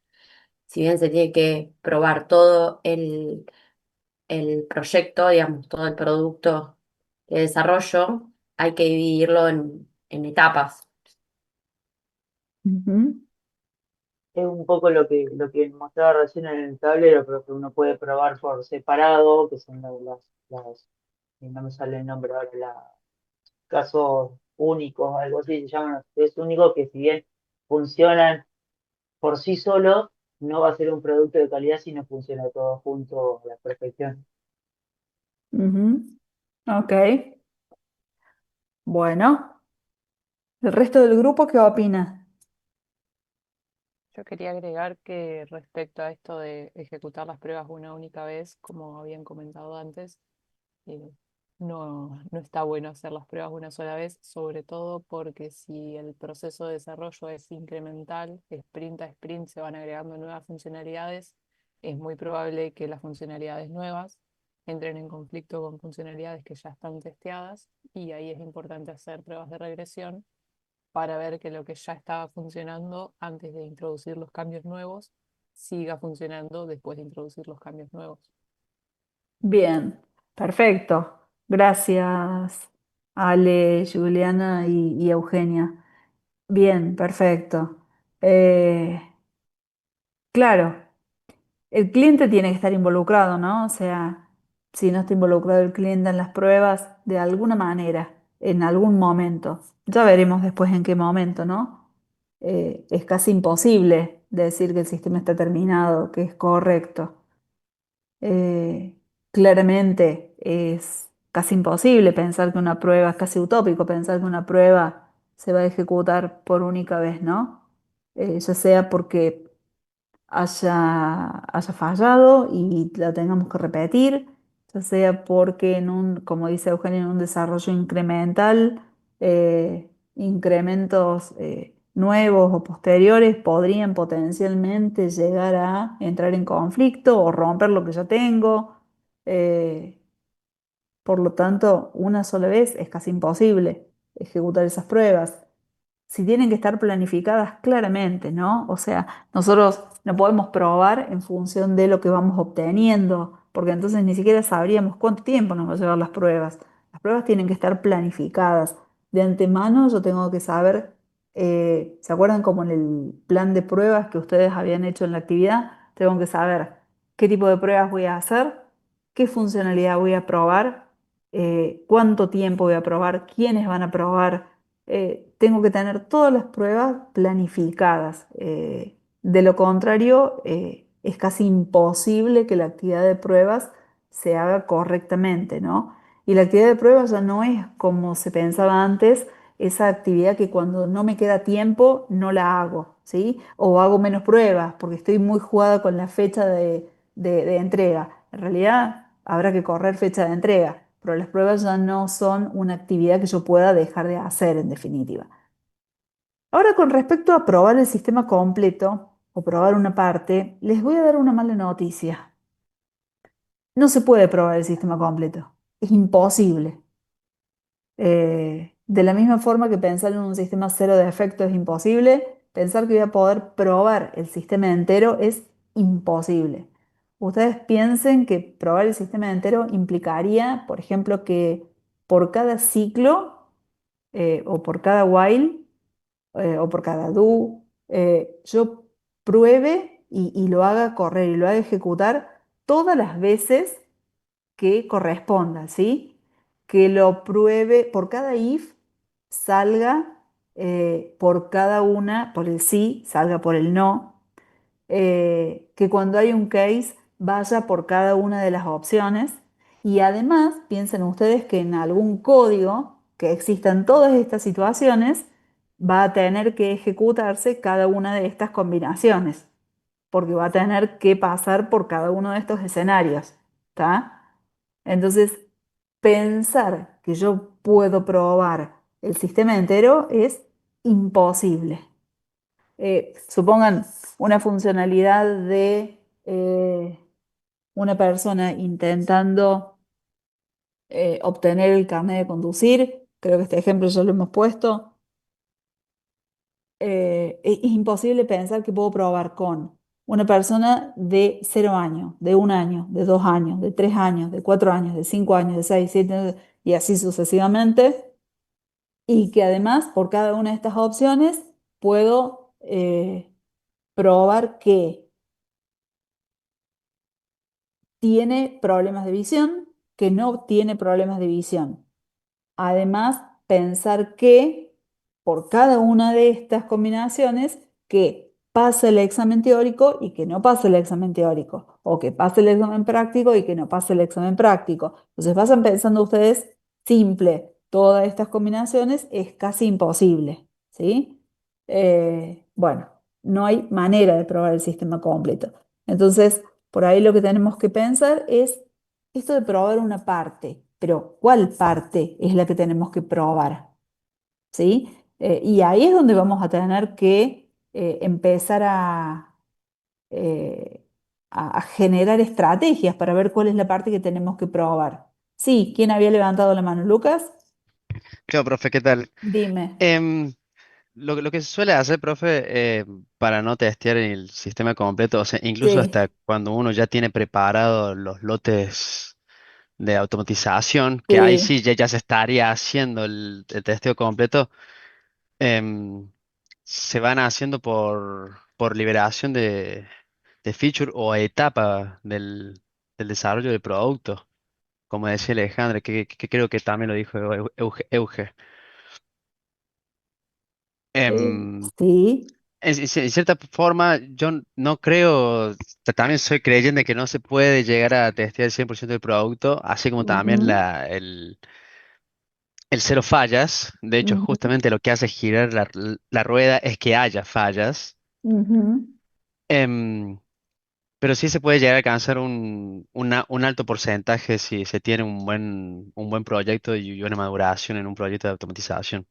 Si bien se tiene que probar todo el proyecto, digamos, todo el producto de desarrollo, hay que dividirlo en etapas. Ujú. Es un poco lo que mostraba recién en el tablero, pero que uno puede probar por separado, que son no me sale el nombre ahora, casos únicos, algo así se llaman, es único que si bien funcionan por sí solos, no va a ser un producto de calidad si no funciona todo junto a la perfección. Ujú. Ok, bueno, ¿el resto del grupo qué opina? Yo quería agregar que respecto a esto de ejecutar las pruebas una única vez, como habían comentado antes, eh, no está bueno hacer las pruebas una sola vez, sobre todo porque si el proceso de desarrollo es incremental, sprint a sprint se van agregando nuevas funcionalidades, es muy probable que las funcionalidades nuevas entren en conflicto con funcionalidades que ya están testeadas y ahí es importante hacer pruebas de regresión para ver que lo que ya estaba funcionando antes de introducir los cambios nuevos siga funcionando después de introducir los cambios nuevos. Bien, perfecto. Gracias, Ale, Juliana y Eugenia. Bien, perfecto. Eh, claro, el cliente tiene que estar involucrado, ¿no? O sea, si no está involucrado el cliente en las pruebas, de alguna manera, en algún momento, ya veremos después en qué momento, ¿no? Es casi imposible decir que el sistema está terminado, que es correcto. Eh, claramente es casi imposible pensar que una prueba, es casi utópico pensar que una prueba se va a ejecutar por única vez, ¿no? Ya sea porque haya fallado y la tengamos que repetir, ya sea porque como dice Eugenio, en un desarrollo incremental, incrementos nuevos o posteriores podrían potencialmente llegar a entrar en conflicto o romper lo que ya tengo. eh, por lo tanto, una sola vez es casi imposible ejecutar esas pruebas. Si tienen que estar planificadas claramente, ¿no? O sea, nosotros no podemos probar en función de lo que vamos obteniendo, porque entonces ni siquiera sabríamos cuánto tiempo nos va a llevar las pruebas. Las pruebas tienen que estar planificadas. De antemano yo tengo que saber, ¿se acuerdan como en el plan de pruebas que ustedes habían hecho en la actividad? Tengo que saber qué tipo de pruebas voy a hacer, qué funcionalidad voy a probar, cuánto tiempo voy a probar, quiénes van a probar. Tengo que tener todas las pruebas planificadas. De lo contrario, es casi imposible que la actividad de pruebas se haga correctamente, ¿no? Y la actividad de pruebas ya no es como se pensaba antes, esa actividad que cuando no me queda tiempo no la hago, ¿sí? O hago menos pruebas porque estoy muy jugada con la fecha de entrega. En realidad habrá que correr fecha de entrega, pero las pruebas ya no son una actividad que yo pueda dejar de hacer en definitiva. Ahora, con respecto a probar el sistema completo o probar una parte, les voy a dar una mala noticia. No se puede probar el sistema completo. Es imposible. De la misma forma que pensar en un sistema cero de efecto es imposible, pensar que voy a poder probar el sistema entero es imposible. Ustedes piensen que probar el sistema entero implicaría, por ejemplo, que por cada ciclo o por cada while o por cada do, yo pruebe y lo haga correr y lo haga ejecutar todas las veces que corresponda, ¿sí? Que lo pruebe por cada if, salga por cada una, por el sí, salga por el no, que cuando hay un case vaya por cada una de las opciones y además piensen ustedes que en algún código que exista en todas estas situaciones va a tener que ejecutarse cada una de estas combinaciones, porque va a tener que pasar por cada uno de estos escenarios, ¿está? Entonces, pensar que yo puedo probar el sistema entero es imposible. Supongan una funcionalidad de una persona intentando obtener el carnet de conducir. Creo que este ejemplo ya lo hemos puesto. Es imposible pensar que puedo probar con una persona de 0 años, de 1 año, de 2 años, de 3 años, de 4 años, de 5 años, de 6, 7 y así sucesivamente. Y que además por cada una de estas opciones puedo probar que tiene problemas de visión, que no tiene problemas de visión. Además, pensar que por cada una de estas combinaciones, que pase el examen teórico y que no pase el examen teórico, o que pase el examen práctico y que no pase el examen práctico. Entonces, vayan pensando ustedes, simple, todas estas combinaciones es casi imposible, ¿sí? Bueno, no hay manera de probar el sistema completo. Entonces, por ahí lo que tenemos que pensar es esto de probar una parte, pero ¿cuál parte es la que tenemos que probar? ¿Sí? Y ahí es donde vamos a tener que empezar eh, a generar estrategias para ver cuál es la parte que tenemos que probar. Sí, ¿quién había levantado la mano? ¿Lucas? Claro, profe, ¿qué tal? Dime. Em, lo que se suele hacer, profe, para no testear el sistema completo, o sea, incluso Sí, hasta cuando uno ya tiene preparado los lotes de automatización, que ahí sí. sí ya se estaría haciendo el testeo completo, em, se van haciendo por liberación de feature o etapa del desarrollo del producto, como decía Alejandra, que creo que también lo dijo Euge. Em, Sí. en cierta forma, yo no creo, también soy creyente de que no se puede llegar a testear el 100% del producto, así como también Ujú, el cero fallas. De hecho, ujú, justamente lo que hace girar la rueda es que haya fallas. ujú. Em, pero sí se puede llegar a alcanzar un alto porcentaje si se tiene un buen proyecto y una maduración en un proyecto de automatización.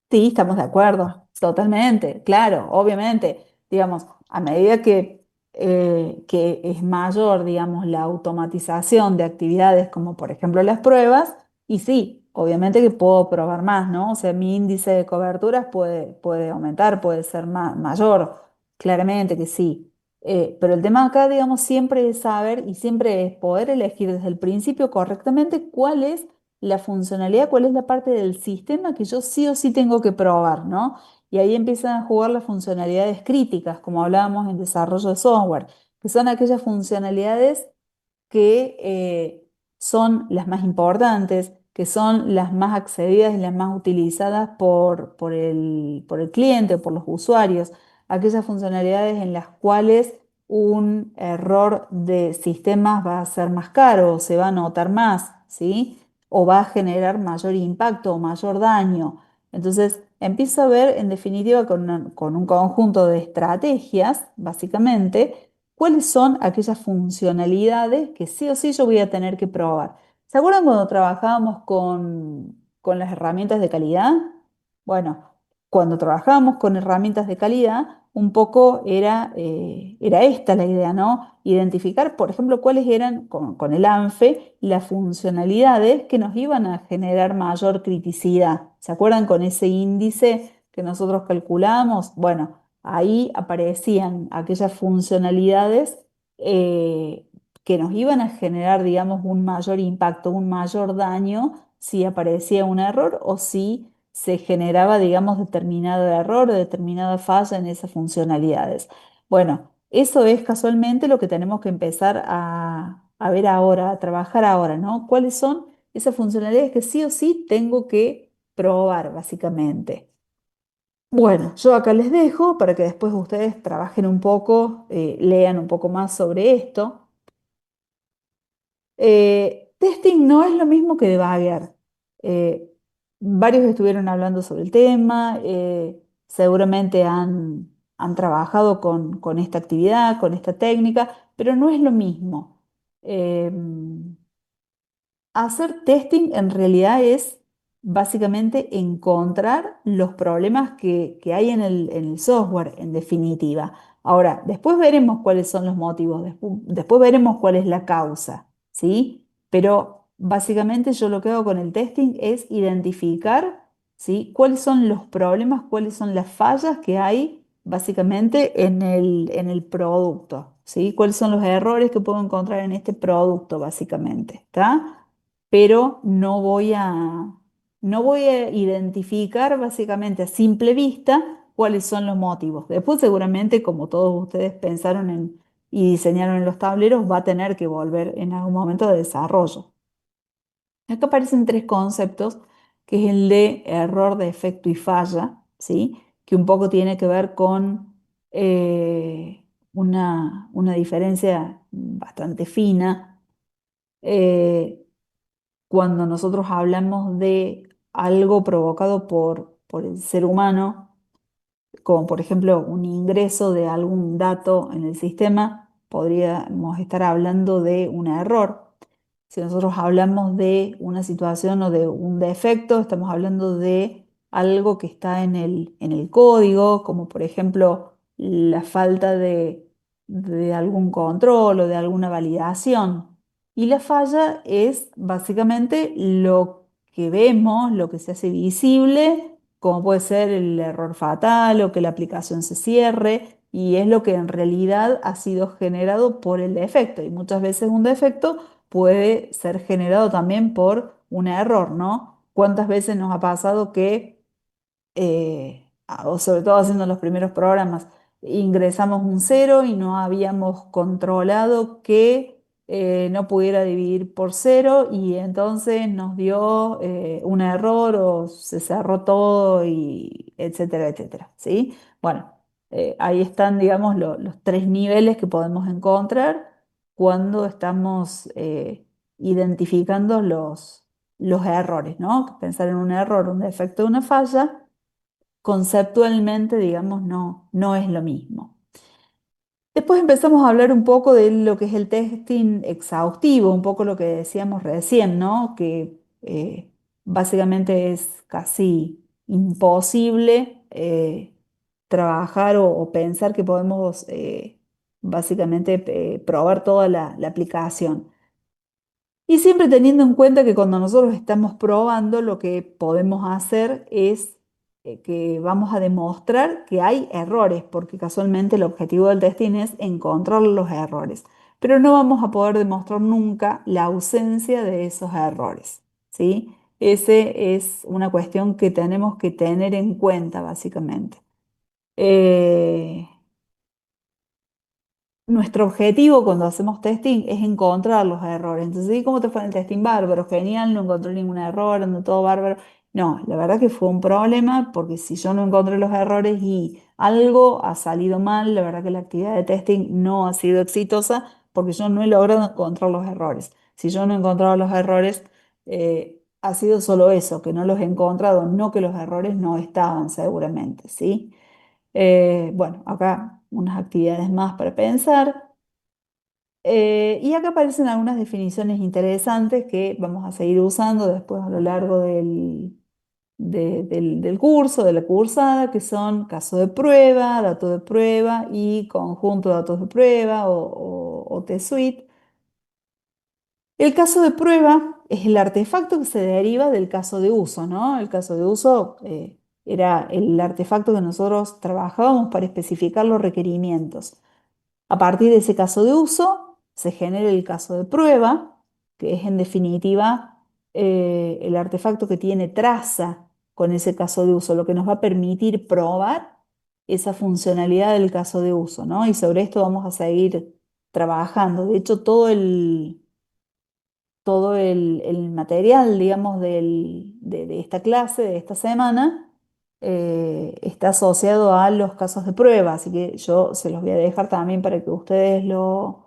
Sí, estamos de acuerdo, totalmente, claro, obviamente, digamos, a medida que es mayor, digamos, la automatización de actividades como por ejemplo las pruebas, y sí, obviamente que puedo probar más, ¿no? O sea, mi índice de coberturas puede aumentar, puede ser mayor, claramente que sí. Pero el tema acá, digamos, siempre es saber y siempre es poder elegir desde el principio correctamente cuál es la funcionalidad, cuál es la parte del sistema que yo sí o sí tengo que probar, ¿no? Y ahí empiezan a jugar las funcionalidades críticas, como hablábamos en desarrollo de software, que son aquellas funcionalidades que son las más importantes, que son las más accedidas y las más utilizadas por el cliente, por los usuarios, aquellas funcionalidades en las cuales un error de sistemas va a ser más caro, o se va a notar más, ¿sí? O va a generar mayor impacto o mayor daño. Entonces, empiezo a ver, en definitiva, con un conjunto de estrategias, básicamente, cuáles son aquellas funcionalidades que sí o sí yo voy a tener que probar. ¿Se acuerdan cuando trabajábamos con las herramientas de calidad? Bueno, cuando trabajábamos con herramientas de calidad, un poco era esta la idea, ¿no? Identificar, por ejemplo, cuáles eran con el ANFE las funcionalidades que nos iban a generar mayor criticidad. ¿Se acuerdan con ese índice que nosotros calculamos? Bueno, ahí aparecían aquellas funcionalidades eh, que nos iban a generar, digamos, un mayor impacto, un mayor daño si aparecía un error o si se generaba, digamos, determinado error o determinada falla en esas funcionalidades. Bueno, eso es casualmente lo que tenemos que empezar a ver ahora, a trabajar ahora, ¿no? ¿Cuáles son esas funcionalidades que sí o sí tengo que probar, básicamente? Bueno, yo acá les dejo para que después ustedes trabajen un poco, lean un poco más sobre esto. Testing no es lo mismo que debugger. Eh, Varios estuvieron hablando sobre el tema, seguramente han trabajado con esta actividad, con esta técnica, pero no es lo mismo. Hacer testing en realidad es básicamente encontrar los problemas que hay en el software, en definitiva. Ahora, después veremos cuáles son los motivos, después veremos cuál es la causa, ¿sí? Pero básicamente yo lo que hago con el testing es identificar, ¿sí? cuáles son los problemas, cuáles son las fallas que hay básicamente en el producto, ¿sí? Cuáles son los errores que puedo encontrar en este producto básicamente, ¿está? Pero no voy a identificar básicamente a simple vista cuáles son los motivos. Después seguramente, como todos ustedes pensaron y diseñaron en los tableros, va a tener que volver en algún momento de desarrollo. Acá aparecen tres conceptos, que es el de error, defecto y falla, ¿sí? Que un poco tiene que ver con una diferencia bastante fina. eh, Cuando nosotros hablamos de algo provocado por el ser humano, como por ejemplo un ingreso de algún dato en el sistema, podríamos estar hablando de un error. Si nosotros hablamos de una situación o de un defecto, estamos hablando de algo que está en el código, como por ejemplo la falta de algún control o de alguna validación. Y la falla es básicamente lo que vemos, lo que se hace visible, como puede ser el error fatal o que la aplicación se cierre, y es lo que en realidad ha sido generado por el defecto. Y muchas veces un defecto puede ser generado también por un error, ¿no? ¿Cuántas veces nos ha pasado que o sobre todo haciendo los primeros programas, ingresamos un cero y no habíamos controlado que no pudiera dividir por cero y entonces nos dio un error o se cerró todo y etcétera, etcétera, ¿sí? Bueno, ahí están, digamos, los tres niveles que podemos encontrar cuando estamos identificando los errores, ¿no? Pensar en un error, un defecto, una falla conceptualmente, digamos, no es lo mismo. Después empezamos a hablar un poco de lo que es el testing exhaustivo, un poco lo que decíamos recién, ¿no? Que básicamente es casi imposible trabajar o pensar que podemos básicamente probar toda la aplicación. Y siempre teniendo en cuenta que cuando nosotros estamos probando, lo que podemos hacer es que vamos a demostrar que hay errores, porque casualmente el objetivo del testing es encontrar los errores. Pero no vamos a poder demostrar nunca la ausencia de esos errores, ¿sí? Ese es una cuestión que tenemos que tener en cuenta, básicamente. Eh, Nuestro objetivo cuando hacemos testing es encontrar los errores. Entonces, ¿y cómo te fue en el testing? Bárbaro, genial, no encontré ningún error, ando todo bárbaro. No, la verdad que fue un problema porque si yo no encontré los errores y algo ha salido mal, la verdad que la actividad de testing no ha sido exitosa porque yo no he logrado encontrar los errores. Si yo no he encontrado los errores, ha sido solo eso, que no los he encontrado, no que los errores no estaban seguramente, ¿sí? Bueno, acá unas actividades más para pensar. Y acá aparecen algunas definiciones interesantes que vamos a seguir usando después a lo largo del curso, de la cursada, que son caso de prueba, dato de prueba y conjunto de datos de prueba o test suite. El caso de prueba es el artefacto que se deriva del caso de uso, ¿no? El caso de uso era el artefacto que nosotros trabajábamos para especificar los requerimientos. A partir de ese caso de uso, se genera el caso de prueba, que es en definitiva el artefacto que tiene traza con ese caso de uso, lo que nos va a permitir probar esa funcionalidad del caso de uso, ¿no? Y sobre esto vamos a seguir trabajando. De hecho, todo el material, digamos, de esta clase, de esta semana, está asociado a los casos de prueba, así que yo se los voy a dejar también para que ustedes lo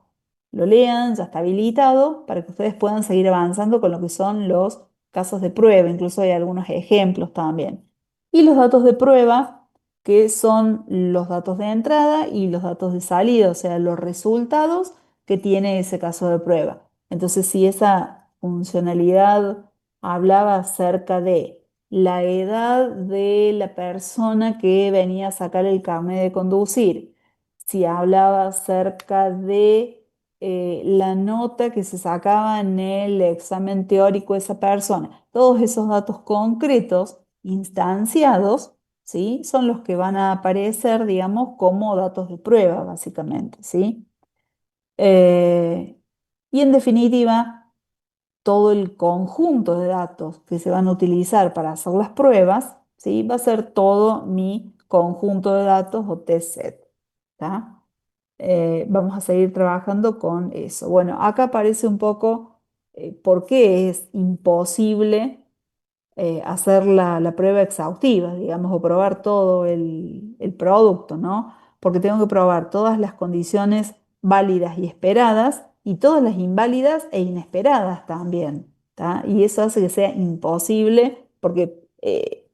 lean, ya está habilitado, para que ustedes puedan seguir avanzando con lo que son los casos de prueba, incluso hay algunos ejemplos también. Y los datos de prueba, que son los datos de entrada y los datos de salida, o sea, los resultados que tiene ese caso de prueba. Entonces, si esa funcionalidad hablaba acerca de la edad de la persona que venía a sacar el carnet de conducir, si hablaba acerca de la nota que se sacaba en el examen teórico de esa persona. Todos esos datos concretos, instanciados, ¿sí? Son los que van a aparecer, digamos, como datos de prueba, básicamente, ¿sí? Eh, y en definitiva, todo el conjunto de datos que se van a utilizar para hacer las pruebas, ¿sí? Va a ser todo mi conjunto de datos o test set, ¿tá? Vamos a seguir trabajando con eso. Bueno, acá aparece un poco por qué es imposible hacer la prueba exhaustiva, digamos, o probar todo el producto, ¿no? Porque tengo que probar todas las condiciones válidas y esperadas y todas las inválidas e inesperadas también, ¿tá? Y eso hace que sea imposible porque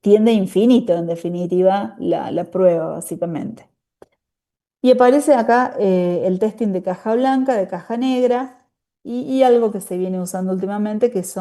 tiende a infinito, en definitiva, la prueba, básicamente. Y aparece acá el testing de caja blanca, de caja negra y algo que se viene usando últimamente que es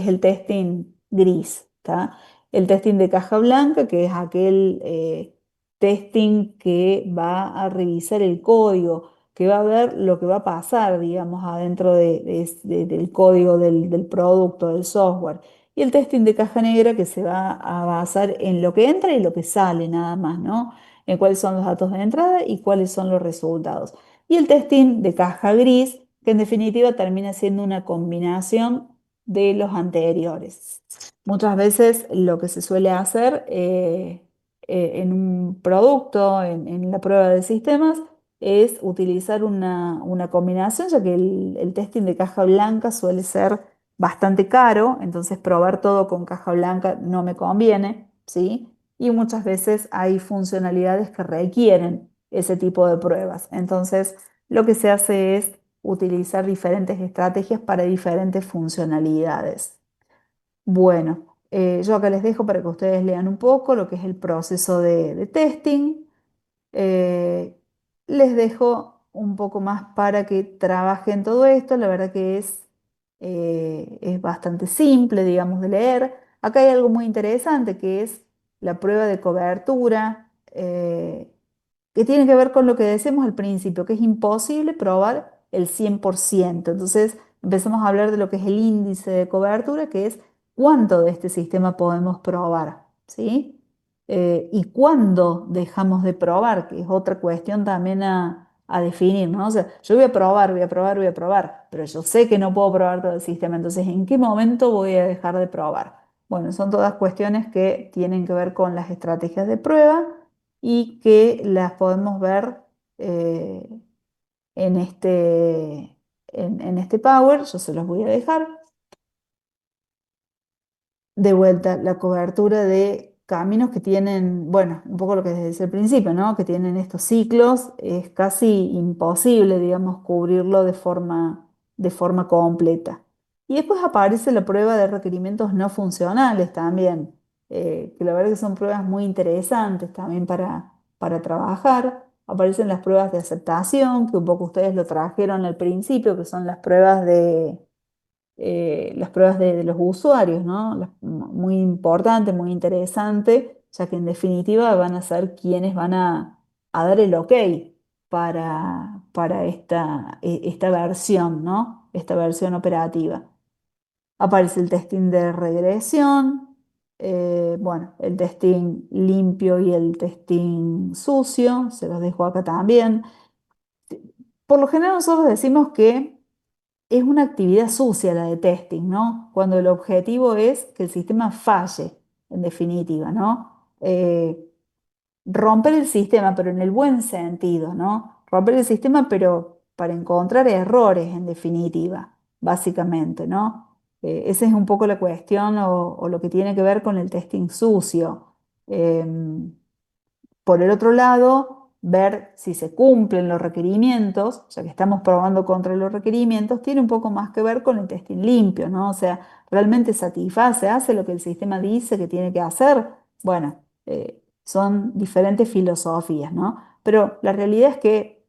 el testing gris, ¿tá? El testing de caja blanca, que es aquel testing que va a revisar el código, que va a ver lo que va a pasar, digamos, adentro del código del producto, del software. Y el testing de caja negra que se va a basar en lo que entra y lo que sale, nada más, ¿no? En cuáles son los datos de entrada y cuáles son los resultados. Y el testing de caja gris, que en definitiva termina siendo una combinación de los anteriores. Muchas veces lo que se suele hacer en un producto, en la prueba de sistemas, es utilizar una combinación, ya que el testing de caja blanca suele ser bastante caro, entonces probar todo con caja blanca no me conviene, ¿sí? Y muchas veces hay funcionalidades que requieren ese tipo de pruebas. Entonces, lo que se hace es utilizar diferentes estrategias para diferentes funcionalidades. Bueno, yo acá les dejo para que ustedes lean un poco lo que es el proceso de testing. Eh, Les dejo un poco más para que trabajen todo esto. La verdad que es bastante simple, digamos, de leer. Acá hay algo muy interesante que es la prueba de cobertura, que tiene que ver con lo que decíamos al principio, que es imposible probar el 100%. Entonces empezamos a hablar de lo que es el índice de cobertura, que es cuánto de este sistema podemos probar, ¿sí? Y cuándo dejamos de probar, que es otra cuestión también a definir, ¿no? O sea, yo voy a probar, voy a probar, voy a probar, pero yo sé que no puedo probar todo el sistema, entonces, ¿en qué momento voy a dejar de probar? Bueno, son todas cuestiones que tienen que ver con las estrategias de prueba y que las podemos ver eh, en este Power. Yo se los voy a dejar. De vuelta, la cobertura de caminos que tienen, bueno, un poco lo que desde el principio, ¿no? Que tienen estos ciclos, es casi imposible, digamos, cubrirlo de forma completa. Y después aparece la prueba de requerimientos no funcionales también, que la verdad que son pruebas muy interesantes también para trabajar. Aparecen las pruebas de aceptación, que un poco ustedes lo trajeron al principio, que son las pruebas de los usuarios, ¿no? Muy importante, muy interesante, ya que en definitiva van a ser quienes van a dar el ok para esta versión, ¿no? Esta versión operativa. Aparece el testing de regresión, bueno, el testing limpio y el testing sucio, se los dejo acá también. Por lo general nosotros decimos que es una actividad sucia la de testing, ¿no? Cuando el objetivo es que el sistema falle, en definitiva, ¿no? Romper el sistema, pero en el buen sentido, ¿no? Romper el sistema, pero para encontrar errores, en definitiva, básicamente, ¿no? Esa es un poco la cuestión o lo que tiene que ver con el testing sucio. Por el otro lado, ver si se cumplen los requerimientos, ya que estamos probando contra los requerimientos, tiene un poco más que ver con el testing limpio, ¿no? O sea, realmente satisface, hace lo que el sistema dice que tiene que hacer. Bueno, son diferentes filosofías, ¿no? Pero la realidad es que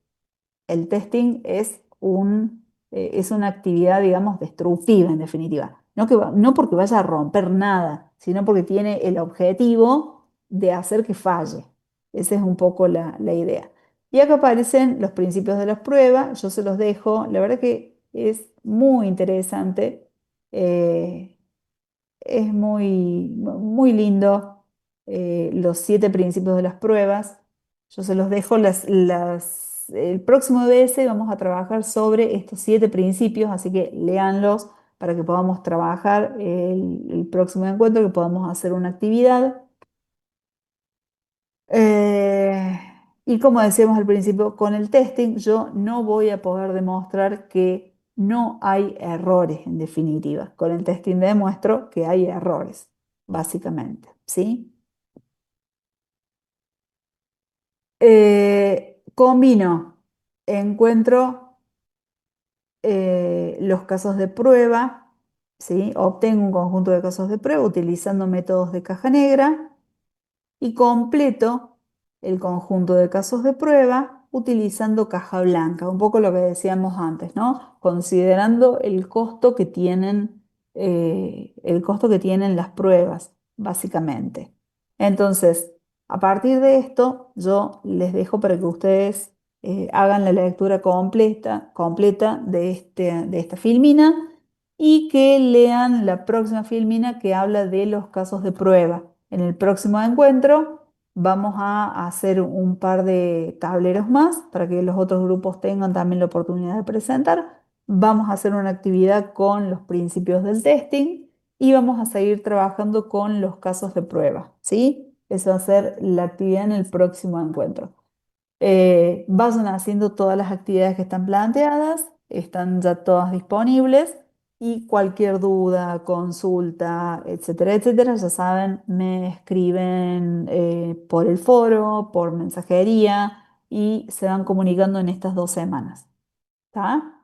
el testing es una actividad, digamos, destructiva en definitiva. No porque vaya a romper nada, sino porque tiene el objetivo de hacer que falle. Esa es un poco la idea. Y acá aparecen los principios de las pruebas, yo se los dejo, la verdad que es muy interesante, eh, es muy lindo, los 7 principios de las pruebas, yo se los dejo, el próximo DS vamos a trabajar sobre estos 7 principios, así que léanlos para que podamos trabajar el próximo encuentro, que podamos hacer una actividad. Eh, y como decíamos al principio, con el testing yo no voy a poder demostrar que no hay errores en definitiva. Con el testing demuestro que hay errores, básicamente, ¿sí? Combino, encuentro los casos de prueba, ¿sí? Obtengo un conjunto de casos de prueba utilizando métodos de caja negra y completo el conjunto de casos de prueba utilizando caja blanca, un poco lo que decíamos antes, ¿no? Considerando el costo que tienen las pruebas, básicamente. Entonces, a partir de esto, yo les dejo para que ustedes hagan la lectura completa de esta filmina y que lean la próxima filmina que habla de los casos de prueba. En el próximo encuentro vamos a hacer un par de tableros más para que los otros grupos tengan también la oportunidad de presentar. Vamos a hacer una actividad con los principios del testing y vamos a seguir trabajando con los casos de prueba, ¿sí? Esa va a ser la actividad en el próximo encuentro. Vayan haciendo todas las actividades que están planteadas, están ya todas disponibles y cualquier duda, consulta, etcétera, etcétera, ya saben, me escriben por el foro, por mensajería y se van comunicando en estas 2 semanas. ¿Está?